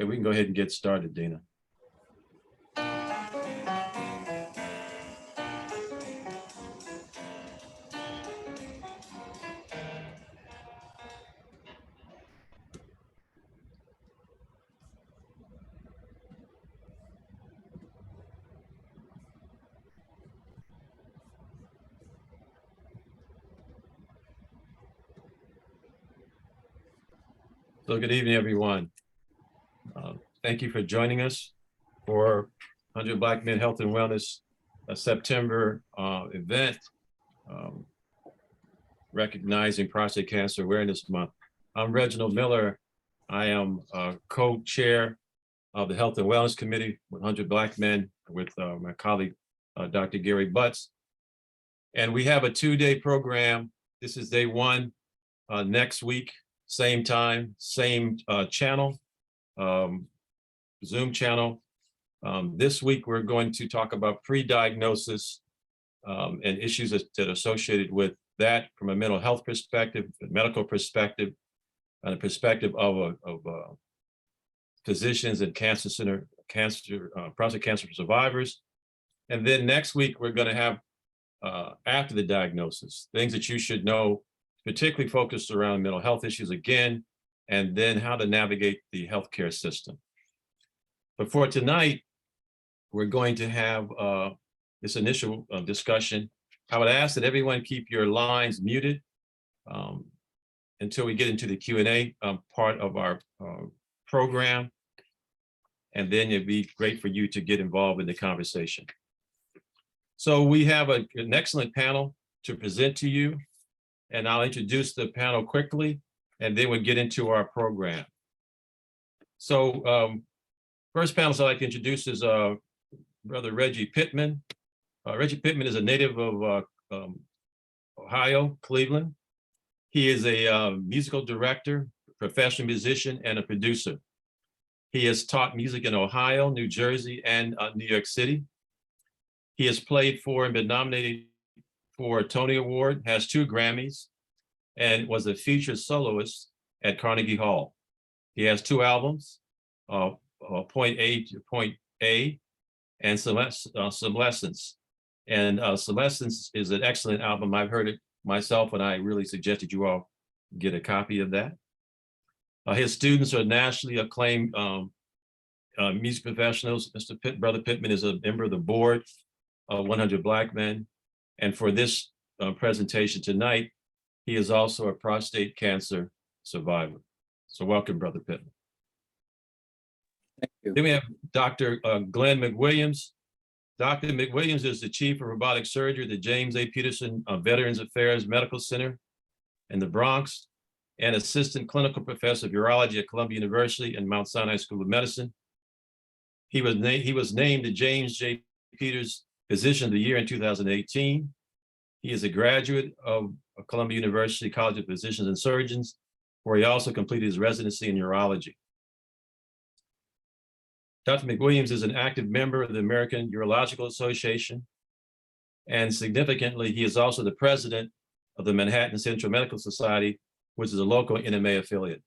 Okay, we can go ahead and get started, Dina. So good evening, everyone. Thank you for joining us for 100 Black Men Health and Wellness September event recognizing Prostate Cancer Awareness Month. I'm Reginald Miller. I am co-chair of the Health and Wellness Committee with 100 Black Men with my colleague, Dr. Gary Butts. And we have a 2-day program. This is day one. Next week, same time, same channel, Zoom channel. This week, we're going to talk about pre-diagnosis and issues that are associated with that from a mental health perspective, a medical perspective, and a perspective of physicians and prostate cancer survivors. And then next week, we're going to have after the diagnosis, things that you should know, particularly focused around mental health issues again, and then how to navigate the healthcare system. But for tonight, we're going to have this initial discussion. I would ask that everyone keep your lines muted until we get into the Q&A part of our program. And then it'd be great for you to get involved in the conversation. So we have an excellent panel to present to you. And I'll introduce the panel quickly, and then we'll get into our program. So first panelist I'd like to introduce is Brother Reggie Pittman. Reggie Pittman is a native of Ohio, Cleveland. He is a musical director, professional musician, and a producer. He has taught music in Ohio, New Jersey, and New York City. He has played for and been nominated for a Tony Award, has 2 Grammys, and was a featured soloist at Carnegie Hall. He has 2 albums, Point A to Point A, and Senescence. And Senescence is an excellent album. I've heard it myself, and I really suggested you all get a copy of that. His students are nationally acclaimed music professionals. Brother Pittman is a member of the board of 100 Black Men. And for this presentation tonight, he is also a prostate cancer survivor. So welcome, Brother Pittman. Thank you. Then we have Dr. Glenn McWilliams. Dr. McWilliams is the chief of robotic surgery at the James A. Peterson Veterans Affairs Medical Center in the Bronx, and assistant clinical professor of urology at Columbia University and Mount Sinai School of Medicine. He was named the James J. Peters Physician of the Year in 2018. He is a graduate of Columbia University College of Physicians and Surgeons, where he also completed his residency in urology. Dr. McWilliams is an active member of the American Urological Association, and significantly, he is also the president of the Manhattan Central Medical Society, which is a local NMA affiliate.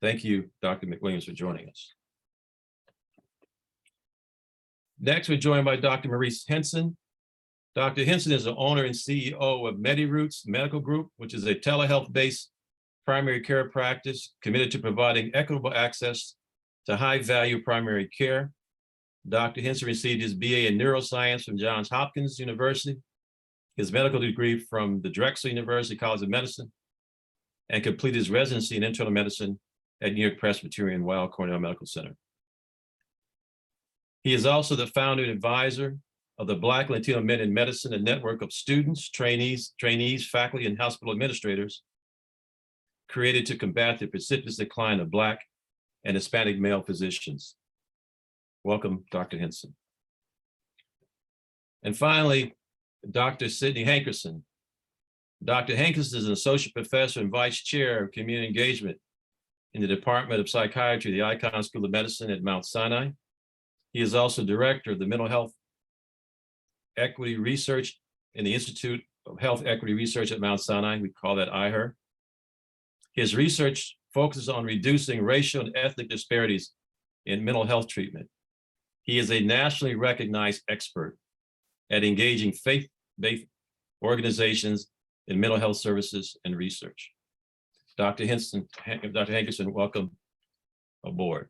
Thank you, Dr. McWilliams, for joining us. Next, we're joined by Dr. Maurice Henson. Dr. Henson is the owner and CEO of MediRoots Medical Group, which is a telehealth-based primary care practice committed to providing equitable access to high-value primary care. Dr. Henson received his BA in neuroscience from Johns Hopkins University, his medical degree from the Drexel University College of Medicine, and completed his residency in internal medicine at New York Presbyterian Weill Cornell Medical Center. He is also the founder and advisor of the Black Latino Men in Medicine, a network of students, trainees, faculty, and hospital administrators created to combat the precipitous decline of Black and Hispanic male physicians. Welcome, Dr. Henson. And finally, Dr. Sidney Hankerson. Dr. Hankerson is an associate professor and vice chair of community engagement in the Department of Psychiatry, the Icahn School of Medicine at Mount Sinai. He is also director of the Mental Health Equity Research in the Institute of Health Equity Research at Mount Sinai. We call that IHER. His research focuses on reducing racial and ethnic disparities in mental health treatment. He is a nationally recognized expert at engaging faith-based organizations in mental health services and research. Dr. Henson, Dr. Hankerson, welcome aboard.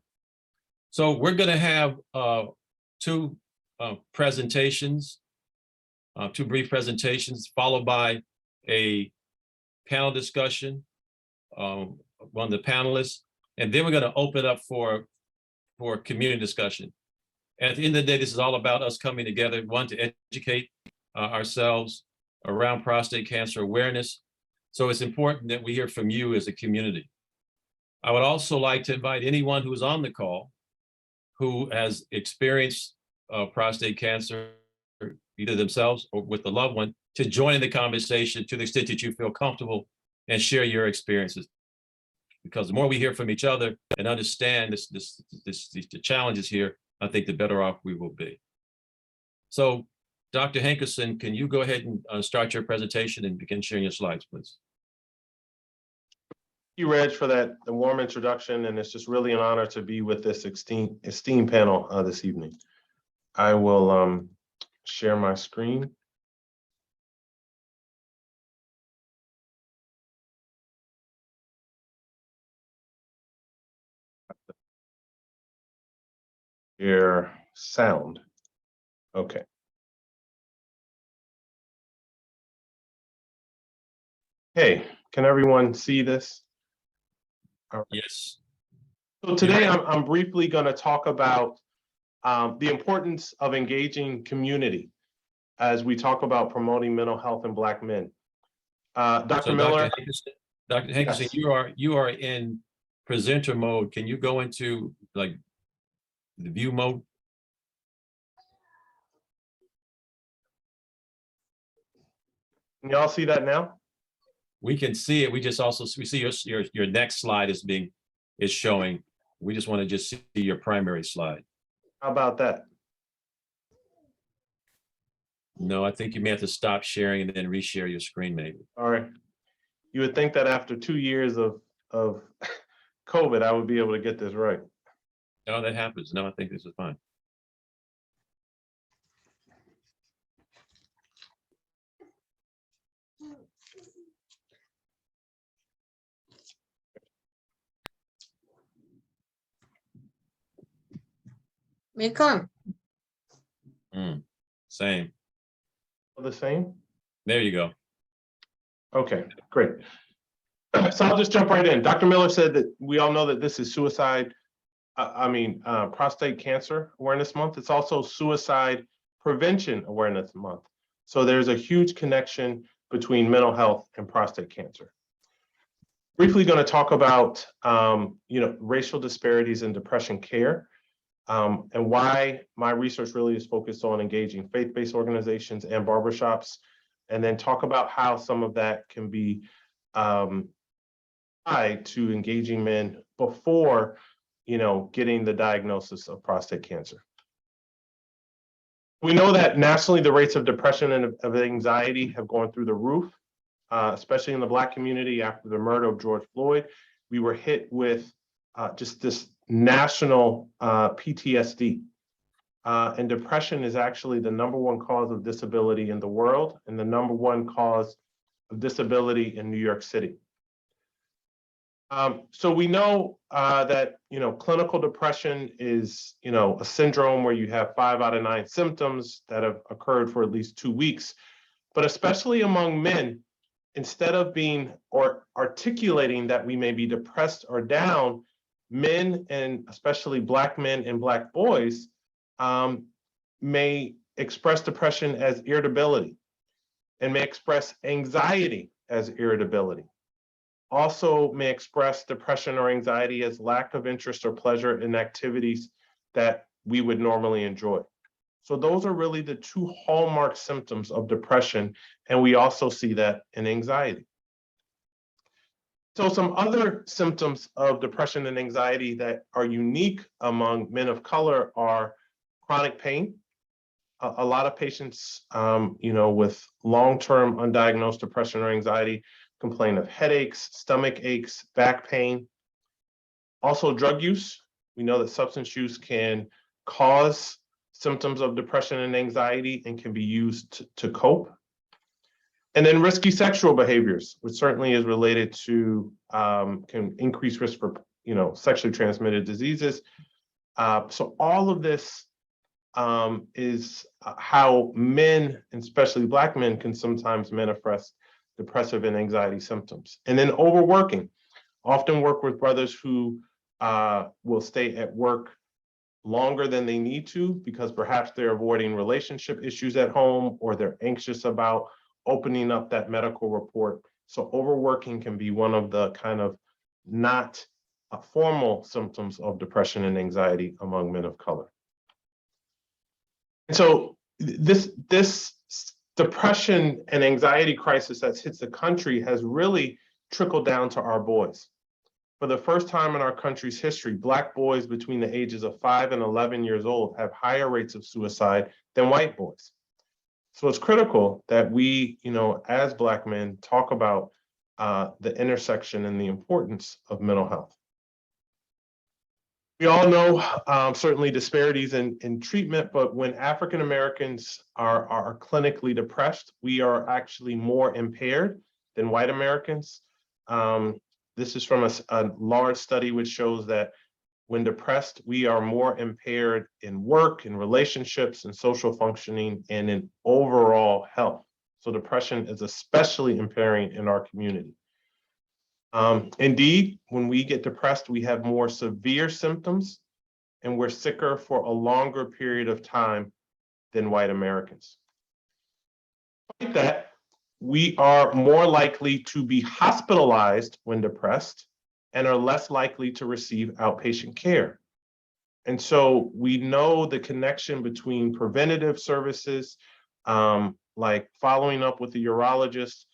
So we're going to have two presentations, two brief presentations, followed by a panel discussion, one of the panelists, and then we're going to open up for community discussion. At the end of the day, this is all about us coming together, one, to educate ourselves around prostate cancer awareness. So it's important that we hear from you as a community. I would also like to invite anyone who is on the call who has experienced prostate cancer, either themselves or with a loved one, to join in the conversation to the extent that you feel comfortable and share your experiences. Because the more we hear from each other and understand the challenges here, I think the better off we will be. So, Dr. Hankerson, can you go ahead and start your presentation and begin sharing your slides, please? Thank you, Reg, for that warm introduction, and it's just really an honor to be with this esteemed panel this evening. I will share my screen. Your sound. Okay. Hey, can everyone see this? Yes. So today I'm briefly going to talk about the importance of engaging community as we talk about promoting mental health in Black men. Dr. Miller. Dr. Hankerson, Yes. you are in presenter mode. Can you go into like the view mode? Can y'all see that now? We can see it. We just also we see your next slide is showing. We just want to just see your primary slide. How about that? No, I think you may have to stop sharing and then reshare your screen, maybe. All right. You would think that after 2 years of COVID, I would be able to get this right. No, that happens. No, I think this is fine. Welcome. Same. The same? There you go. Okay, great. So I'll just jump right in. Dr. Miller said that we all know that this is Prostate Cancer Awareness Month. It's also Suicide Prevention Awareness Month. So there's a huge connection between mental health and prostate cancer. Briefly going to talk about, racial disparities in depression care, and why my research really is focused on engaging faith-based organizations and barbershops, and then talk about how some of that can be tied to engaging men before, getting the diagnosis of prostate cancer. We know that nationally, the rates of depression and of anxiety have gone through the roof, especially in the Black community after the murder of George Floyd. We were hit with just this national PTSD. And depression is actually the #1 cause of disability in the world and the #1 cause of disability in New York City. So we know that, clinical depression is, a syndrome where you have 5 out of 9 symptoms that have occurred for at least 2 weeks. But especially among men, instead of being or articulating that we may be depressed or down, men, and especially Black men and Black boys, may express depression as irritability and may express anxiety as irritability. Also may express depression or anxiety as lack of interest or pleasure in activities that we would normally enjoy. So those are really the 2 hallmark symptoms of depression, and we also see that in anxiety. So some other symptoms of depression and anxiety that are unique among men of color are chronic pain. A lot of patients, with long-term undiagnosed depression or anxiety complain of headaches, stomach aches, back pain. Also drug use. We know that substance use can cause symptoms of depression and anxiety and can be used to cope. And then risky sexual behaviors, which certainly is related to, can increase risk for, sexually transmitted diseases. So all of this is how men, and especially Black men, can sometimes manifest depressive and anxiety symptoms. And then overworking. Often work with brothers who will stay at work longer than they need to because perhaps they're avoiding relationship issues at home or they're anxious about opening up that medical report. So overworking can be one of the kind of not formal symptoms of depression and anxiety among men of color. And so this depression and anxiety crisis that's hit the country has really trickled down to our boys. For the first time in our country's history, Black boys between the ages of 5 and 11 years old have higher rates of suicide than white boys. So it's critical that we, as Black men, talk about the intersection and the importance of mental health. We all know certainly disparities in treatment, but when African Americans are clinically depressed, we are actually more impaired than white Americans. This is from a large study which shows that when depressed, we are more impaired in work, in relationships, in social functioning, and in overall health. So depression is especially impairing in our community. Indeed, when we get depressed, we have more severe symptoms and we're sicker for a longer period of time than white Americans. Like that, we are more likely to be hospitalized when depressed and are less likely to receive outpatient care. And so we know the connection between preventative services, like following up with the urologist,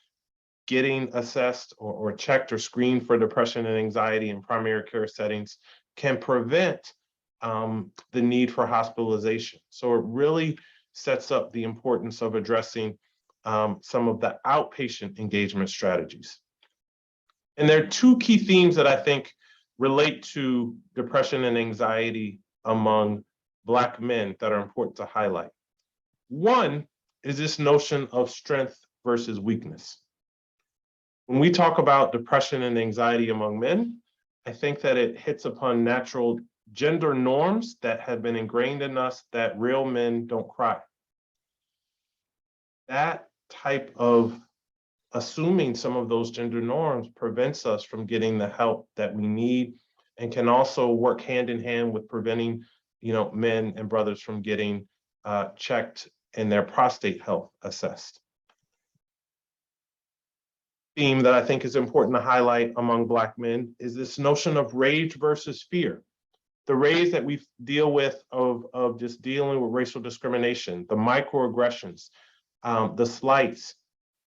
getting assessed or checked or screened for depression and anxiety in primary care settings can prevent the need for hospitalization. So it really sets up the importance of addressing some of the outpatient engagement strategies. And there are two key themes that I think relate to depression and anxiety among Black men that are important to highlight. One is this notion of strength versus weakness. When we talk about depression and anxiety among men, I think that it hits upon natural gender norms that have been ingrained in us that real men don't cry. That type of assuming some of those gender norms prevents us from getting the help that we need and can also work hand in hand with preventing, men and brothers from getting checked and their prostate health assessed. Theme that I think is important to highlight among Black men is this notion of rage versus fear. The rage that we deal with of just dealing with racial discrimination, the microaggressions, the slights,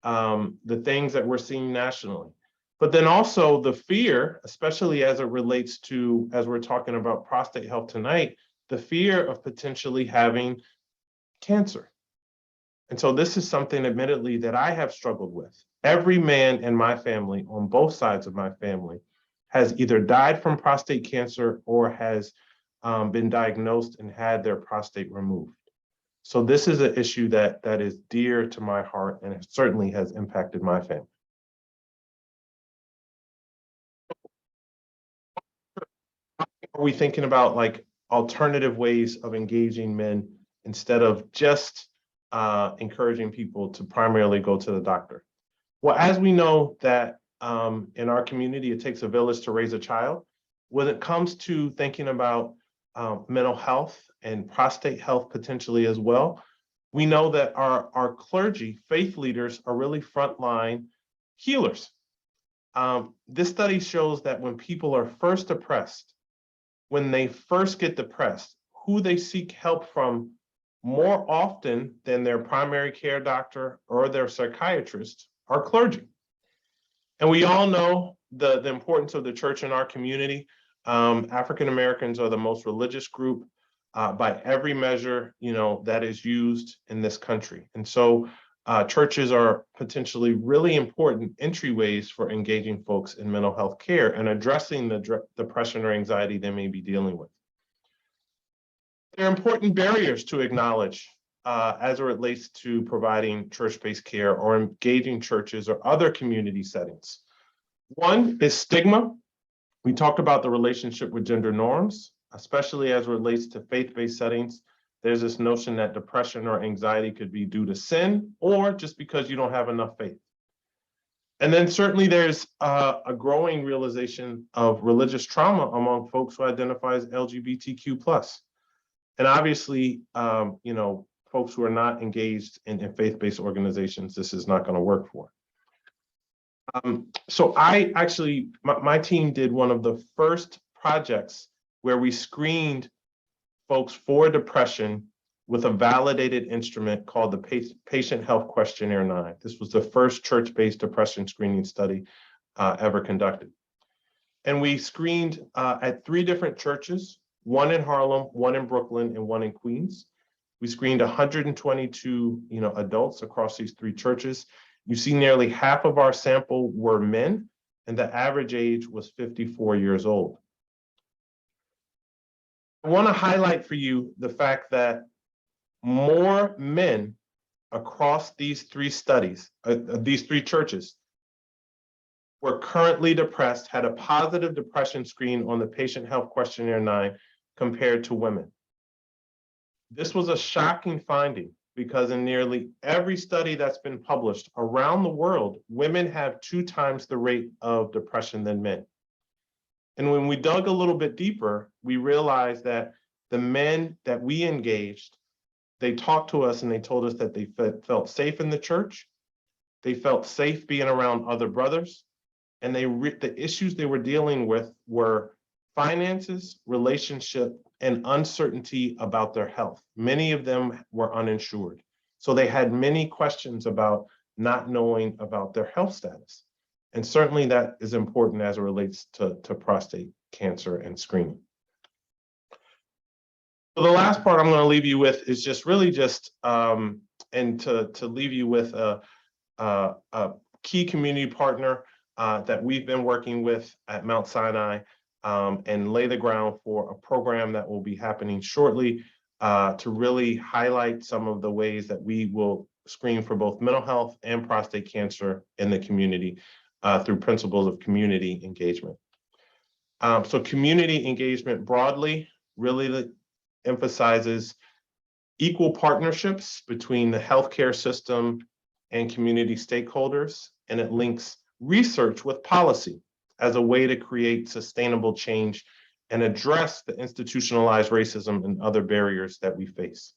the things that we're seeing nationally. But then also the fear, especially as it relates to, as we're talking about prostate health tonight, the fear of potentially having cancer. And so this is something, admittedly, that I have struggled with. Every man in my family, on both sides of my family, has either died from prostate cancer or has been diagnosed and had their prostate removed. So this is an issue that is dear to my heart, and it certainly has impacted my family. Are we thinking about like alternative ways of engaging men instead of just encouraging people to primarily go to the doctor? Well, as we know that in our community, it takes a village to raise a child. When it comes to thinking about mental health and prostate health potentially as well, we know that our clergy, faith leaders, are really frontline healers. This study shows that when people are first depressed, when they first get depressed, who they seek help from more often than their primary care doctor or their psychiatrist are clergy. And we all know the importance of the church in our community. African Americans are the most religious group by every measure, that is used in this country. And so churches are potentially really important entryways for engaging folks in mental health care and addressing the depression or anxiety they may be dealing with. There are important barriers to acknowledge as it relates to providing church-based care or engaging churches or other community settings. One is stigma. We talked about the relationship with gender norms, especially as it relates to faith-based settings. There's this notion that depression or anxiety could be due to sin or just because you don't have enough faith. And then certainly there's a growing realization of religious trauma among folks who identify as LGBTQ+. And obviously, folks who are not engaged in faith-based organizations, this is not going to work for. So I actually, my team did one of the first projects where we screened folks for depression with a validated instrument called the Patient Health Questionnaire 9. This was the first church-based depression screening study ever conducted. And we screened at 3 different churches, one in Harlem, one in Brooklyn, and one in Queens. We screened 122, adults across these 3 churches. You see nearly half of our sample were men, and the average age was 54 years old. I want to highlight for you the fact that more men across these 3 studies, these 3 churches, were currently depressed, had a positive depression screen on the Patient Health Questionnaire 9 compared to women. This was a shocking finding because in nearly every study that's been published around the world, women have 2 times the rate of depression than men. And when we dug a little bit deeper, we realized that the men that we engaged, they talked to us and they told us that they felt safe in the church, they felt safe being around other brothers, and the issues they were dealing with were finances, relationship, and uncertainty about their health. Many of them were uninsured. So they had many questions about not knowing about their health status. And certainly that is important as it relates to prostate cancer and screening. So the last part I'm going to leave you with is just really and to leave you with a key community partner that we've been working with at Mount Sinai and lay the ground for a program that will be happening shortly to really highlight some of the ways that we will screen for both mental health and prostate cancer in the community through principles of community engagement. So community engagement broadly really emphasizes equal partnerships between the healthcare system and community stakeholders, and it links research with policy as a way to create sustainable change and address the institutionalized racism and other barriers that we face.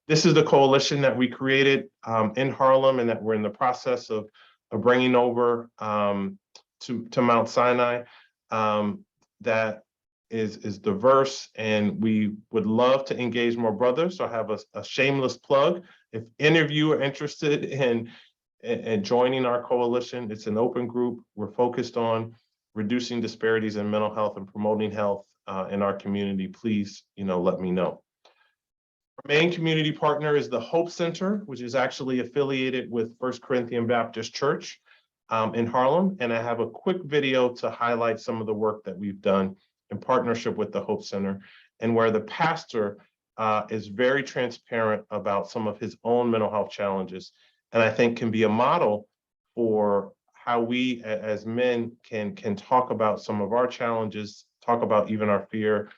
This is the coalition that we created in Harlem and that we're in the process of bringing over to Mount Sinai that is diverse, and we would love to engage more brothers. So I have a shameless plug. If any of you are interested in joining our coalition, it's an open group. We're focused on reducing disparities in mental health and promoting health in our community. Please, let me know. Our main community partner is the Hope Center, which is actually affiliated with First Corinthian Baptist Church in Harlem. And I have a quick video to highlight some of the work that we've done in partnership with the Hope Center, and where the pastor is very transparent about some of his own mental health challenges, and I think can be a model for how we as men can talk about some of our challenges, talk about even our fear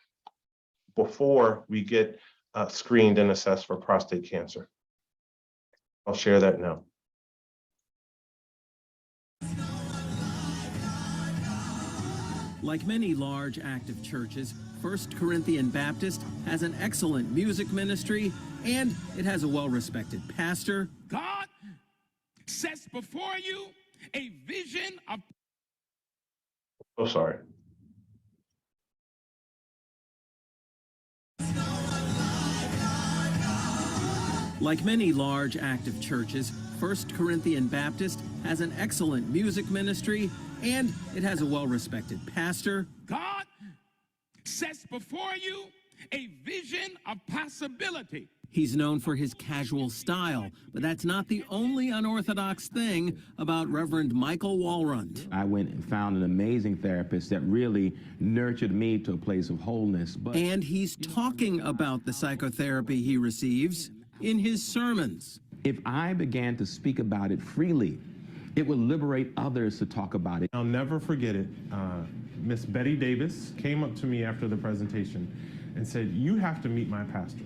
before we get screened and assessed for prostate cancer. I'll share that now. Like many large active churches, First Corinthian Baptist has an excellent music ministry, and it has a well-respected pastor. God sets before you a vision of... Oh, sorry. Like many large active churches, First Corinthian Baptist has an excellent music ministry, and it has a well-respected pastor. God sets before you a vision of possibility. He's known for his casual style, but that's not the only unorthodox thing about Reverend Michael Walrond. I went and found an amazing therapist that really nurtured me to a place of wholeness. And he's talking about the psychotherapy he receives in his sermons. If I began to speak about it freely, it would liberate others to talk about it. I'll never forget it. Miss Betty Davis came up to me after the presentation and said, "You have to meet my pastor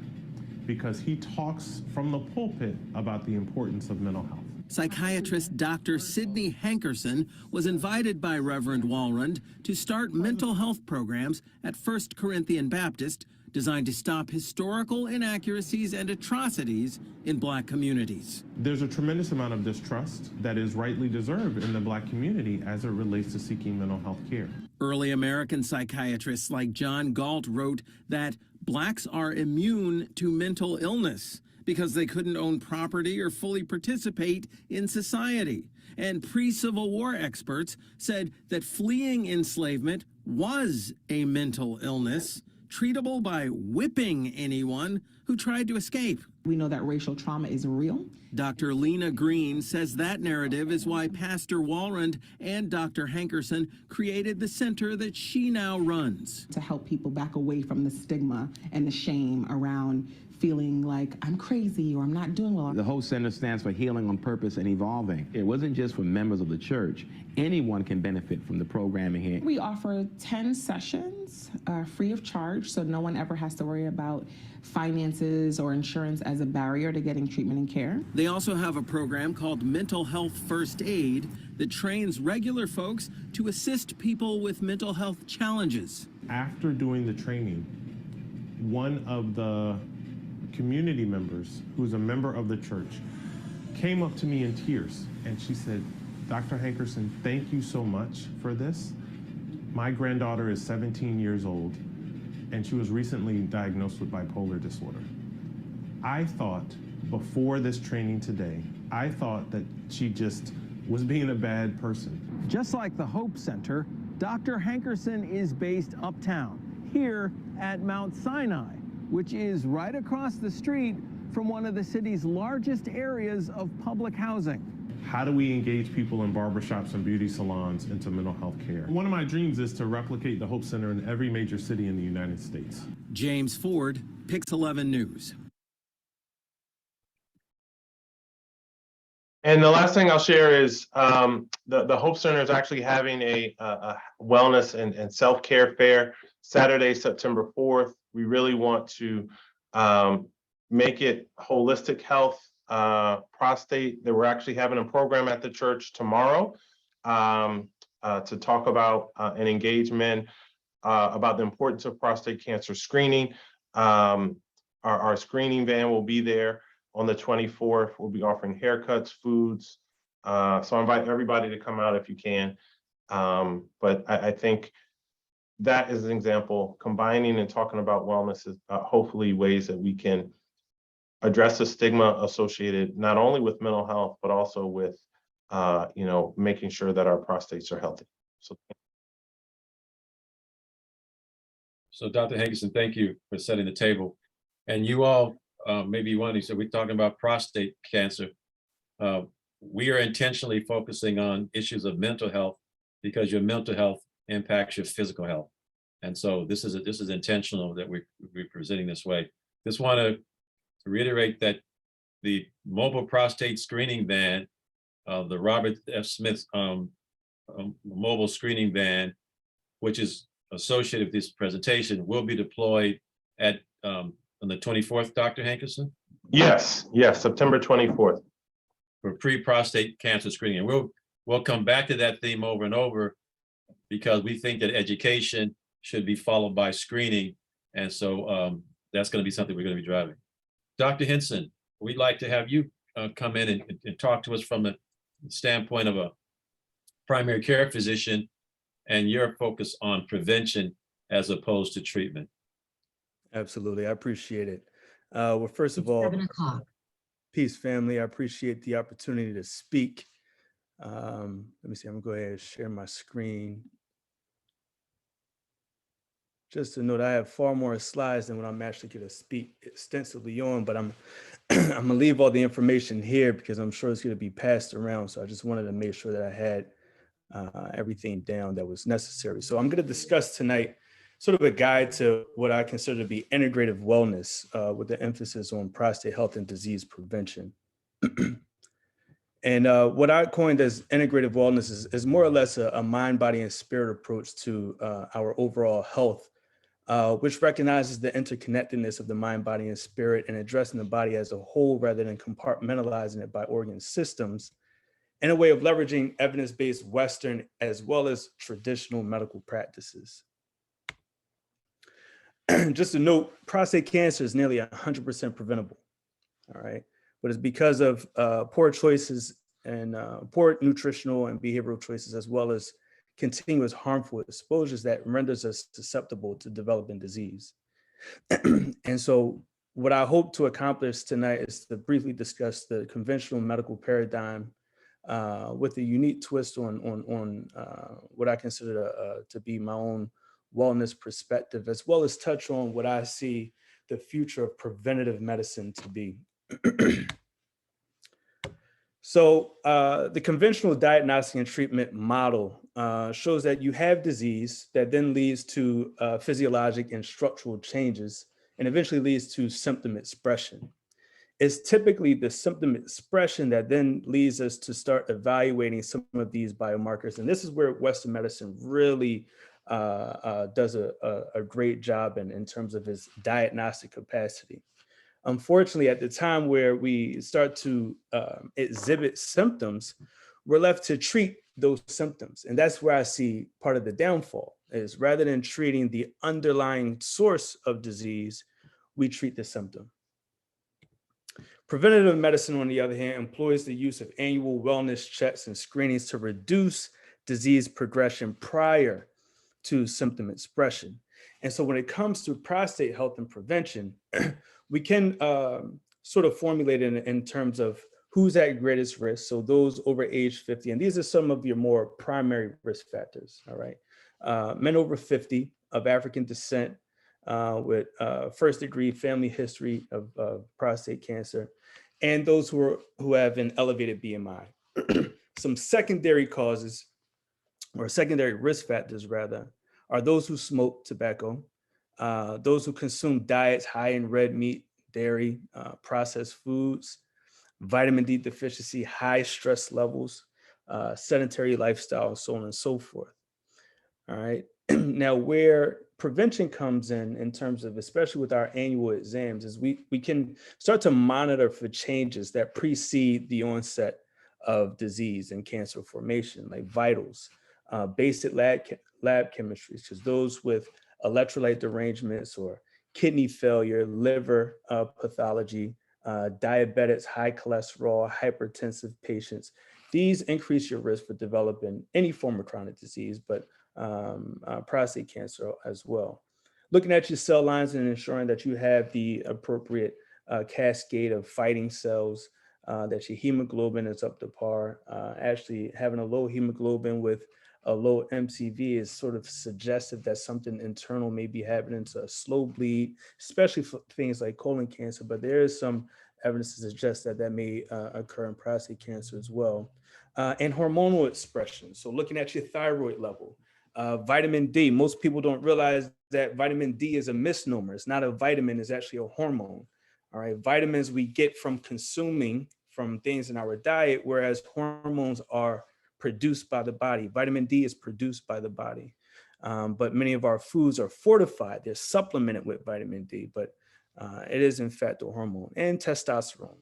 because he talks from the pulpit about the importance of mental health." Psychiatrist Dr. Sidney Hankerson was invited by Reverend Walrond to start mental health programs at First Corinthian Baptist, designed to stop historical inaccuracies and atrocities in Black communities. There's a tremendous amount of distrust that is rightly deserved in the Black community as it relates to seeking mental health care. Early American psychiatrists like John Galt wrote that Blacks are immune to mental illness because they couldn't own property or fully participate in society. And pre-Civil War experts said that fleeing enslavement was a mental illness, treatable by whipping anyone who tried to escape. We know that racial trauma is real. Dr. Lena Green says that narrative is why Pastor Walrond and Dr. Hankerson created the center that she now runs. To help people back away from the stigma and the shame around feeling like I'm crazy or I'm not doing well. The whole center stands for healing on purpose and evolving. It wasn't just for members of the church. Anyone can benefit from the programming here. We offer 10 sessions free of charge, so no one ever has to worry about finances or insurance as a barrier to getting treatment and care. They also have a program called Mental Health First Aid that trains regular folks to assist people with mental health challenges. After doing the training, one of the community members, who's a member of the church, came up to me in tears and she said, "Dr. Hankerson, thank you so much for this. My granddaughter is 17 years old and she was recently diagnosed with bipolar disorder. I thought before this training today, I thought that she just was being a bad person." Just like the Hope Center, Dr. Hankerson is based uptown, here at Mount Sinai, which is right across the street from one of the city's largest areas of public housing. How do we engage people in barbershops and beauty salons into mental health care? One of my dreams is to replicate the Hope Center in every major city in the United States. James Ford, Pix 11 News. And the last thing I'll share is the Hope Center is actually having a wellness and self-care fair Saturday, September 4th. We really want to make it holistic health, prostate. That we're actually having a program at the church tomorrow to talk about and engage men about the importance of prostate cancer screening. Our screening van will be there on the 24th. We'll be offering haircuts, foods. So I invite everybody to come out if you can. But I think that is an example, combining and talking about wellness is hopefully ways that we can address the stigma associated not only with mental health, but also with, making sure that our prostates are healthy. So Dr. Hankerson, thank you for setting the table. And you all, maybe one of you said, we're talking about prostate cancer. We are intentionally focusing on issues of mental health because your mental health impacts your physical health. And so this is intentional that we're presenting this way. Just want to reiterate that the mobile prostate screening van, the Robert F. Smith mobile screening van, which is associated with this presentation, will be deployed at on the 24th, Dr. Hankerson? Yes, September 24th. For pre-prostate cancer screening. And we'll come back to that theme over and over because we think that education should be followed by screening. And so that's going to be something we're going to be driving. Dr. Henson, we'd like to have you come in and talk to us from the standpoint of a primary care physician and your focus on prevention as opposed to treatment. Absolutely. I appreciate it. Well, first of all, 7 o'clock. peace, family. I appreciate the opportunity to speak. Let me see. I'm going to go ahead and share my screen. just to note, I have far more slides than what I'm actually going to speak extensively on, but I'm I'm gonna leave all the information here because I'm sure it's going to be passed around. So I just wanted to make sure that I had everything down that was necessary. So I'm going to discuss tonight sort of a guide to what I consider to be integrative wellness with the emphasis on prostate health and disease prevention. And what I coined as integrative wellness is more or less a mind, body, and spirit approach to our overall health, which recognizes the interconnectedness of the mind, body, and spirit and addressing the body as a whole rather than compartmentalizing it by organ systems, in a way of leveraging evidence-based Western as well as traditional medical practices. Just a note, prostate cancer is nearly 100% preventable, all right? But it's because of poor choices and poor nutritional and behavioral choices, as well as continuous harmful exposures that renders us susceptible to developing disease. And so what I hope to accomplish tonight is to briefly discuss the conventional medical paradigm with a unique twist on what I consider to be my own wellness perspective, as well as touch on what I see the future of preventative medicine to be. So the conventional diagnostic and treatment model shows that you have disease that then leads to physiologic and structural changes and eventually leads to symptom expression. It's typically the symptom expression that then leads us to start evaluating some of these biomarkers. And this is where Western medicine really does a great job in terms of its diagnostic capacity. Unfortunately, at the time where we start to exhibit symptoms, we're left to treat those symptoms. And that's where I see part of the downfall is rather than treating the underlying source of disease, we treat the symptom. Preventative medicine, on the other hand, employs the use of annual wellness checks and screenings to reduce disease progression prior to symptom expression. And so when it comes to prostate health and prevention, we can sort of formulate it in terms of who's at greatest risk. So those over age 50, and these are some of your more primary risk factors, all right? Men over 50 of African descent with first degree family history of prostate cancer, and those who have an elevated BMI. Some secondary causes, or secondary risk factors rather, are those who smoke tobacco, those who consume diets high in red meat, dairy, processed foods, vitamin D deficiency, high stress levels, sedentary lifestyle, so on and so forth. All right. Now, where prevention comes in terms of, especially with our annual exams, is we can start to monitor for changes that precede the onset of disease and cancer formation, like vitals, basic lab chemistries, because those with electrolyte derangements or kidney failure, liver pathology, diabetics, high cholesterol, hypertensive patients, these increase your risk for developing any form of chronic disease, but prostate cancer as well. Looking at your cell lines and ensuring that you have the appropriate cascade of fighting cells, that your hemoglobin is up to par. Actually, having a low hemoglobin with a low MCV is sort of suggestive that something internal may be happening, to a slow bleed, especially for things like colon cancer, but there is some evidence to suggest that that may occur in prostate cancer as well. And hormonal expression. So looking at your thyroid level, vitamin D, most people don't realize that vitamin D is a misnomer. It's not a vitamin, it's actually a hormone. All right, vitamins we get from consuming from things in our diet, whereas hormones are produced by the body. Vitamin D is produced by the body. But many of our foods are fortified. They're supplemented with vitamin D, but it is in fact a hormone. And testosterone.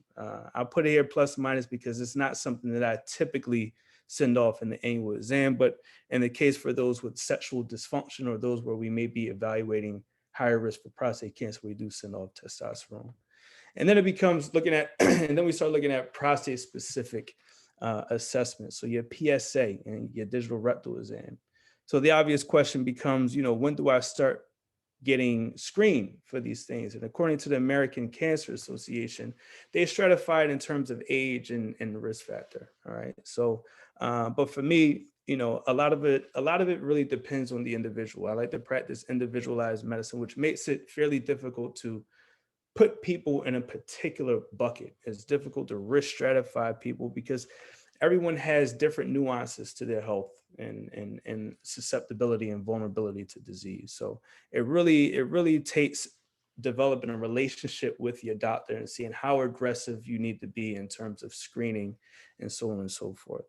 I'll put it here plus minus because it's not something that I typically send off in the annual exam, but in the case for those with sexual dysfunction or those where we may be evaluating higher risk for prostate cancer, we do send off testosterone. And then it becomes looking at, and then we start looking at prostate specific assessments. So your PSA and your digital rectal exam. So the obvious question becomes, when do I start getting screened for these things. And according to the American Cancer Association, they stratified in terms of age and risk factor. All right. So, but for me, you know, a lot of it really depends on the individual. I like to practice individualized medicine, which makes it fairly difficult to put people in a particular bucket. It's difficult to risk stratify people because everyone has different nuances to their health and susceptibility and vulnerability to disease. So it really takes developing a relationship with your doctor and seeing how aggressive you need to be in terms of screening and so on and so forth.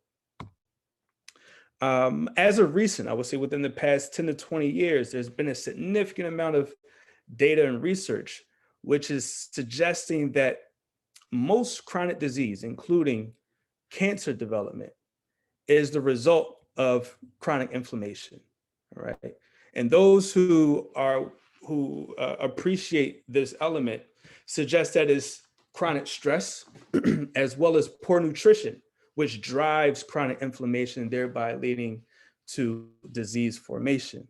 As of recent, I would say within the past 10 to 20 years, there's been a significant amount of data and research, which is suggesting that most chronic disease, including cancer development, is the result of chronic inflammation, all right? And those who appreciate this element suggest that it's chronic stress as well as poor nutrition, which drives chronic inflammation, thereby leading to disease formation.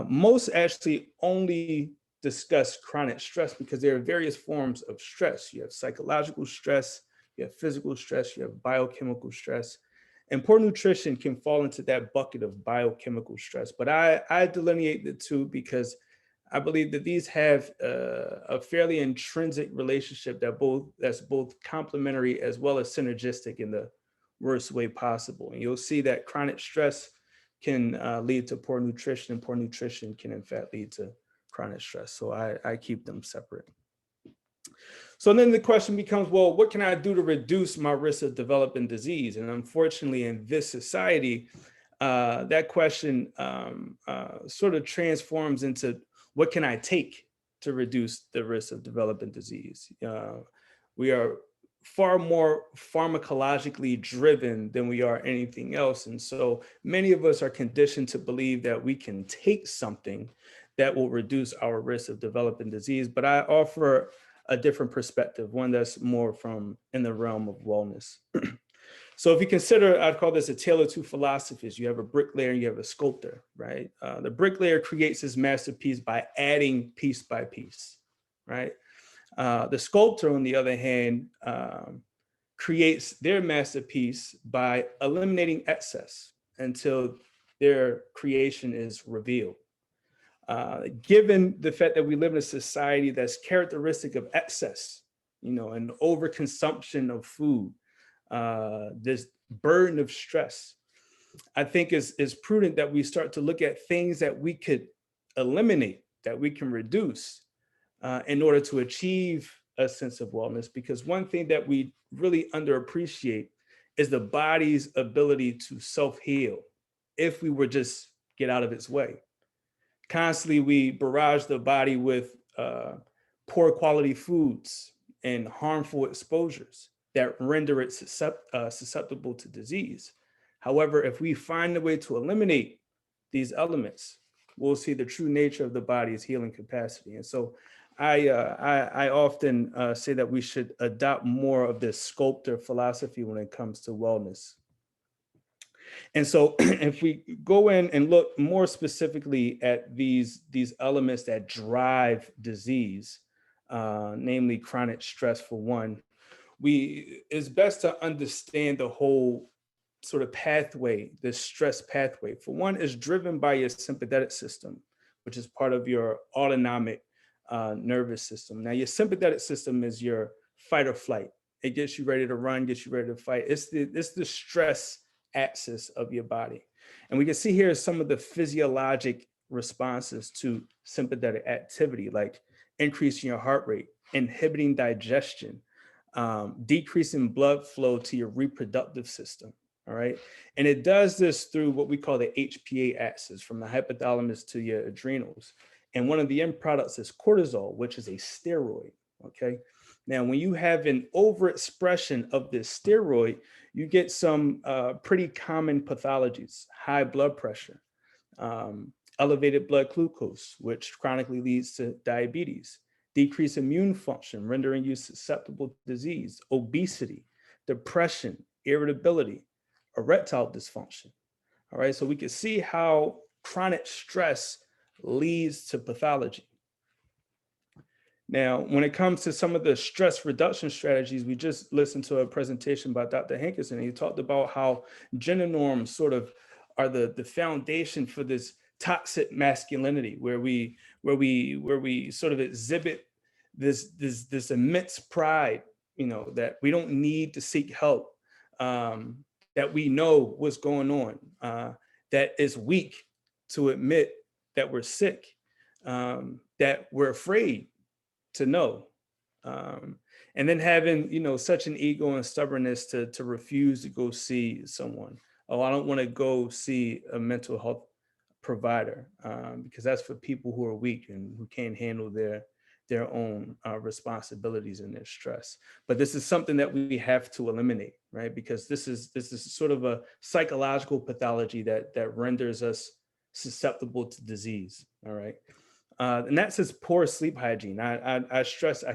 Most actually only discuss chronic stress because there are various forms of stress. You have psychological stress, you have physical stress, you have biochemical stress, and poor nutrition can fall into that bucket of biochemical stress. But I delineate the two because I believe that these have a fairly intrinsic relationship that's both complementary as well as synergistic in the worst way possible. And you'll see that chronic stress can lead to poor nutrition, and poor nutrition can in fact lead to chronic stress. So I keep them separate. So then the question becomes, well, what can I do to reduce my risk of developing disease? And unfortunately, in this society, that question sort of transforms into what can I take to reduce the risk of developing disease? We are far more pharmacologically driven than we are anything else. And so many of us are conditioned to believe that we can take something that will reduce our risk of developing disease. But I offer a different perspective, one that's more from in the realm of wellness. So if you consider, I'd call this a tale of two philosophies. You have a bricklayer and you have a sculptor, right? The bricklayer creates his masterpiece by adding piece by piece, right? The sculptor, on the other hand, creates their masterpiece by eliminating excess until their creation is revealed. Given the fact that we live in a society that's characteristic of excess, you know, and overconsumption of food, this burden of stress, I think is prudent that we start to look at things that we could eliminate, that we can reduce in order to achieve a sense of wellness. Because one thing that we really underappreciate is the body's ability to self-heal if we would just get out of its way. Constantly, we barrage the body with poor quality foods and harmful exposures that render it susceptible to disease. However, if we find a way to eliminate these elements, we'll see the true nature of the body's healing capacity. And so I often say that we should adopt more of this sculptor philosophy when it comes to wellness. And so if we go in and look more specifically at these elements that drive disease, namely chronic stress for one, it's best to understand the whole sort of pathway, this stress pathway. For one, is driven by your sympathetic system, which is part of your autonomic nervous system. Now, your sympathetic system is your fight or flight. It gets you ready to run, gets you ready to fight. It's the stress axis of your body. And we can see here some of the physiologic responses to sympathetic activity, like increasing your heart rate, inhibiting digestion, decreasing blood flow to your reproductive system. All right. And it does this through what we call the HPA axis, from the hypothalamus to your adrenals. And one of the end products is cortisol, which is a steroid. Okay. Now, when you have an overexpression of this steroid, you get some pretty common pathologies: high blood pressure, elevated blood glucose, which chronically leads to diabetes, decreased immune function, rendering you susceptible to disease, obesity, depression, irritability, erectile dysfunction. All right, so we can see how chronic stress leads to pathology. Now, when it comes to some of the stress reduction strategies, we just listened to a presentation by Dr. Henson, and he talked about how gender norms sort of are the foundation for this toxic masculinity, where we sort of exhibit this immense pride, you know, that we don't need to seek help, that we know what's going on, that is weak to admit that we're sick, that we're afraid to know, and then having, you know, such an ego and stubbornness to refuse to go see someone. Oh, I don't want to go see a mental health provider, because that's for people who are weak and who can't handle their own responsibilities and their stress. But this is something that we have to eliminate, right? Because this is sort of a psychological pathology that renders us susceptible to disease. All right. And that's just poor sleep hygiene. I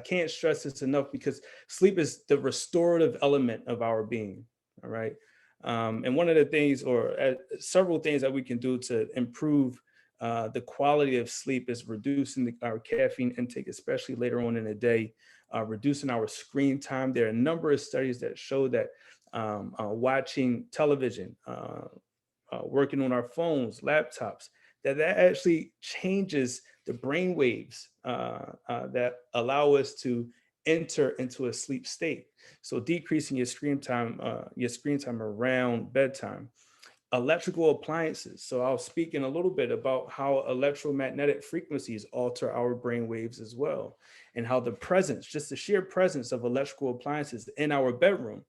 can't stress this enough, because sleep is the restorative element of our being. All right. And one of the things, or several things that we can do to improve the quality of sleep, is reducing our caffeine intake, especially later on in the day, reducing our screen time. There are a number of studies that show that watching television, working on our phones, laptops, that actually changes the brain waves that allow us to enter into a sleep state. So decreasing your screen time around bedtime. Electrical appliances. So I'll speak in a little bit about how electromagnetic frequencies alter our brain waves as well, and how the presence, just the sheer presence of electrical appliances in our bedroom,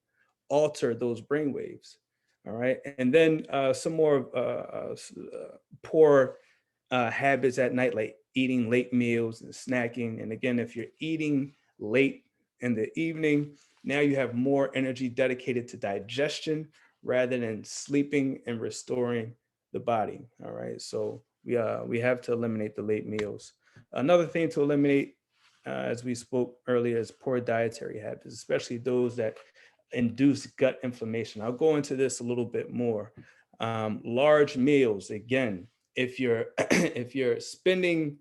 alter those brain waves. All right. And then some more poor habits at night, like eating late meals and snacking. And again, if you're eating late in the evening, now you have more energy dedicated to digestion rather than sleeping and restoring the body. All right. So we have to eliminate the late meals. Another thing to eliminate, as we spoke earlier, is poor dietary habits, especially those that induce gut inflammation. I'll go into this a little bit more. Large meals, again, if you're spending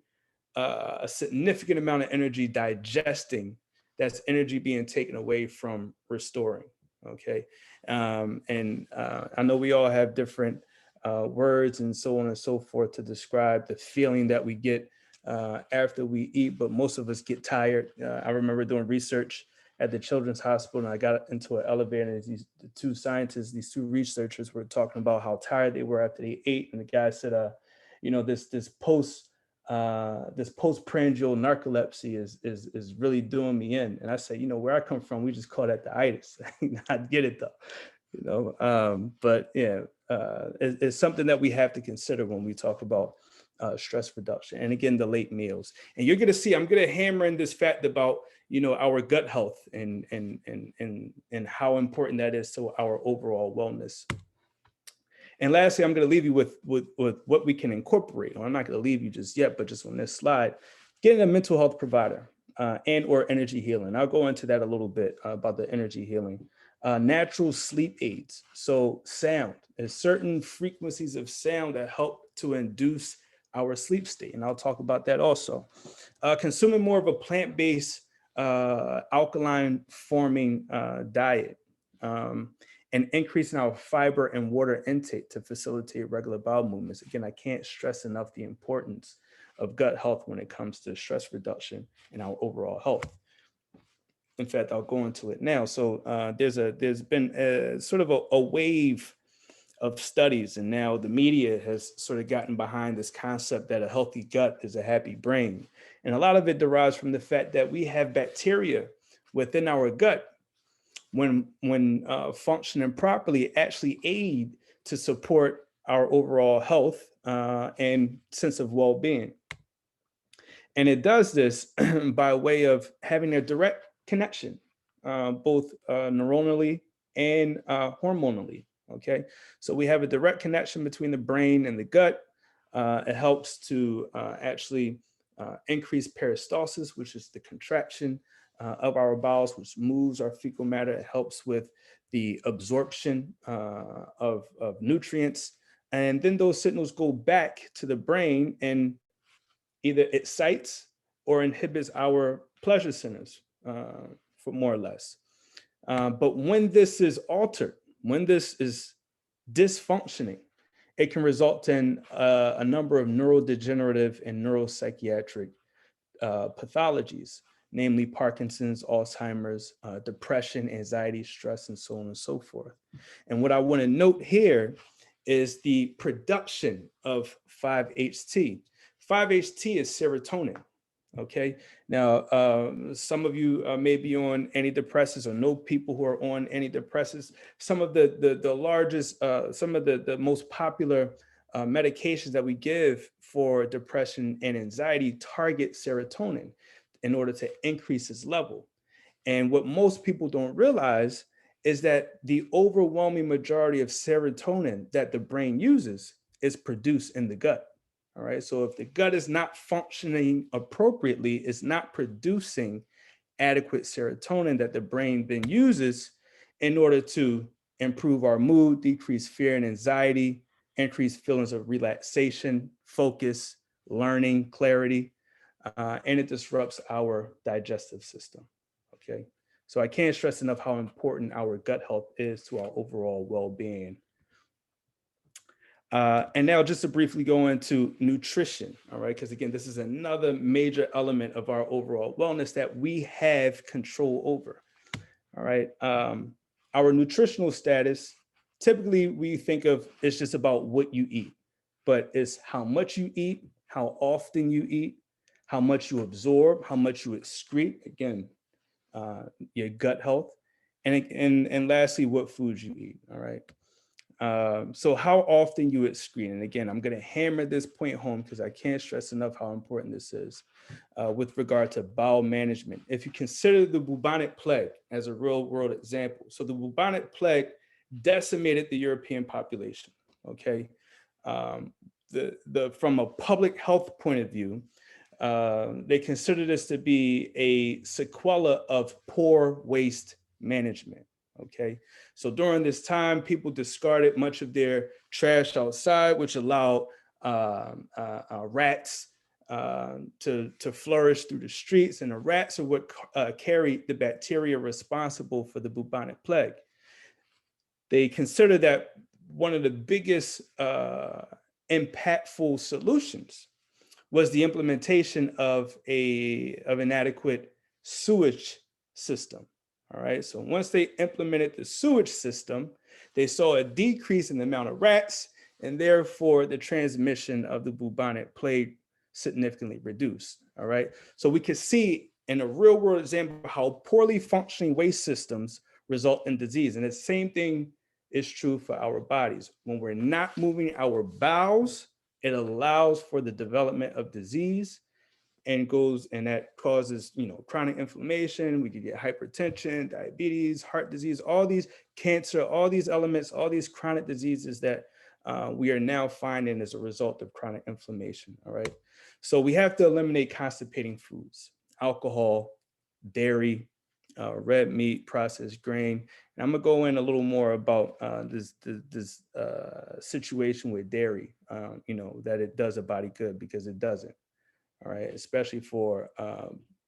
a significant amount of energy digesting, that's energy being taken away from restoring. Okay. And I know we all have different words and so on and so forth to describe the feeling that we get after we eat, but most of us get tired. I remember doing research at the Children's Hospital, and I got into an elevator, and these two researchers were talking about how tired they were after they ate. And the guy said, you know, this postprandial narcolepsy is really doing me in. And I say, you know, where I come from, we just call that the itis. I get it though, you know. But yeah, it's something that we have to consider when we talk about stress reduction. And again, the late meals. And you're going to see, I'm going to hammer in this fact about, you know, our gut health and how important that is to our overall wellness. And lastly, I'm going to leave you with what we can incorporate. Well, I'm not going to leave you just yet, but just on this slide, getting a mental health provider and or energy healing. I'll go into that a little bit about the energy healing. Natural sleep aids. So sound, there's certain frequencies of sound that help to induce our sleep state. And I'll talk about that also. Consuming more of a plant-based alkaline forming diet. And increasing our fiber and water intake to facilitate regular bowel movements. Again, I can't stress enough the importance of gut health when it comes to stress reduction and our overall health. In fact, I'll go into it now. So there's been sort of a wave of studies, and now the media has sort of gotten behind this concept that a healthy gut is a happy brain. And a lot of it derives from the fact that we have bacteria within our gut, when functioning properly, actually aid to support our overall health and sense of well-being. And it does this by way of having a direct connection, both neuronally and hormonally, okay? So we have a direct connection between the brain and the gut. It helps to actually increase peristalsis, which is the contraction of our bowels, which moves our fecal matter. It helps with the absorption of nutrients. And then those signals go back to the brain and either excites or inhibits our pleasure centers, for more or less. But when this is altered, when this is dysfunctioning, it can result in a number of neurodegenerative and neuropsychiatric pathologies, namely Parkinson's, Alzheimer's, depression, anxiety, stress, and so on and so forth. And what I want to note here is the production of 5-HT. 5-HT is serotonin. Okay. Now, some of you may be on antidepressants or know people who are on antidepressants. Some of the largest, some of the most popular medications that we give for depression and anxiety target serotonin in order to increase its level. And what most people don't realize is that the overwhelming majority of serotonin that the brain uses is produced in the gut. All right. So if the gut is not functioning appropriately, it's not producing adequate serotonin that the brain then uses in order to improve our mood, decrease fear and anxiety, increase feelings of relaxation, focus, learning, clarity, and it disrupts our digestive system. Okay. So I can't stress enough how important our gut health is to our overall well-being. And now just to briefly go into nutrition, all right, because again, this is another major element of our overall wellness that we have control over, all right. Our nutritional status, typically we think of it's just about what you eat, but it's how much you eat, how often you eat, how much you absorb, how much you excrete, again, your gut health, and lastly, what foods you eat, all right. So how often you excrete, and again, I'm going to hammer this point home because I can't stress enough how important this is with regard to bowel management. If you consider the bubonic plague as a real world example, so the bubonic plague decimated the European population. Okay, from a public health point of view, they consider this to be a sequela of poor waste management. Okay, so during this time, people discarded much of their trash outside, which allowed rats to flourish through the streets, and the rats are what carried the bacteria responsible for the bubonic plague. They consider that one of the biggest impactful solutions was the implementation of an adequate sewage system. All right, so once they implemented the sewage system, they saw a decrease in the amount of rats, and therefore the transmission of the bubonic plague significantly reduced. All right, so we could see in a real world example how poorly functioning waste systems result in disease. And the same thing is true for our bodies. When we're not moving our bowels, it allows for the development of disease, and that causes, chronic inflammation. We could get hypertension, diabetes, heart disease, all these cancer, all these elements, all these chronic diseases that we are now finding as a result of chronic inflammation. All right. So we have to eliminate constipating foods, alcohol, dairy, red meat, processed grain. And I'm gonna go in a little more about this situation with dairy, that it does a body good, because it doesn't. All right, especially for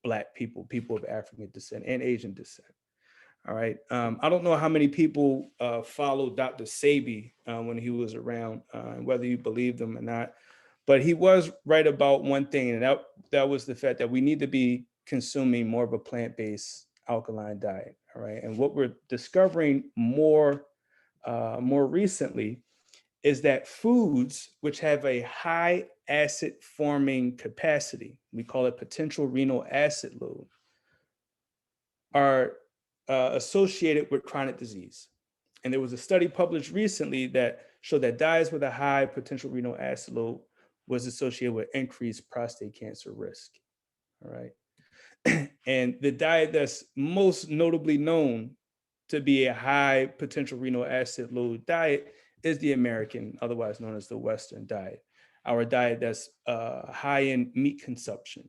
Black people, people of African descent and Asian descent. All right, I don't know how many people followed Dr. Sebi when he was around, and whether you believe them or not, but he was right about one thing, and that was the fact that we need to be consuming more of a plant-based alkaline diet. All right, and what we're discovering more recently is that foods which have a high acid forming capacity, we call it potential renal acid load, are associated with chronic disease. And there was a study published recently that showed that diets with a high potential renal acid load was associated with increased prostate cancer risk. All right. And the diet that's most notably known to be a high potential renal acid load diet is the American, otherwise known as the Western diet. Our diet that's high in meat consumption,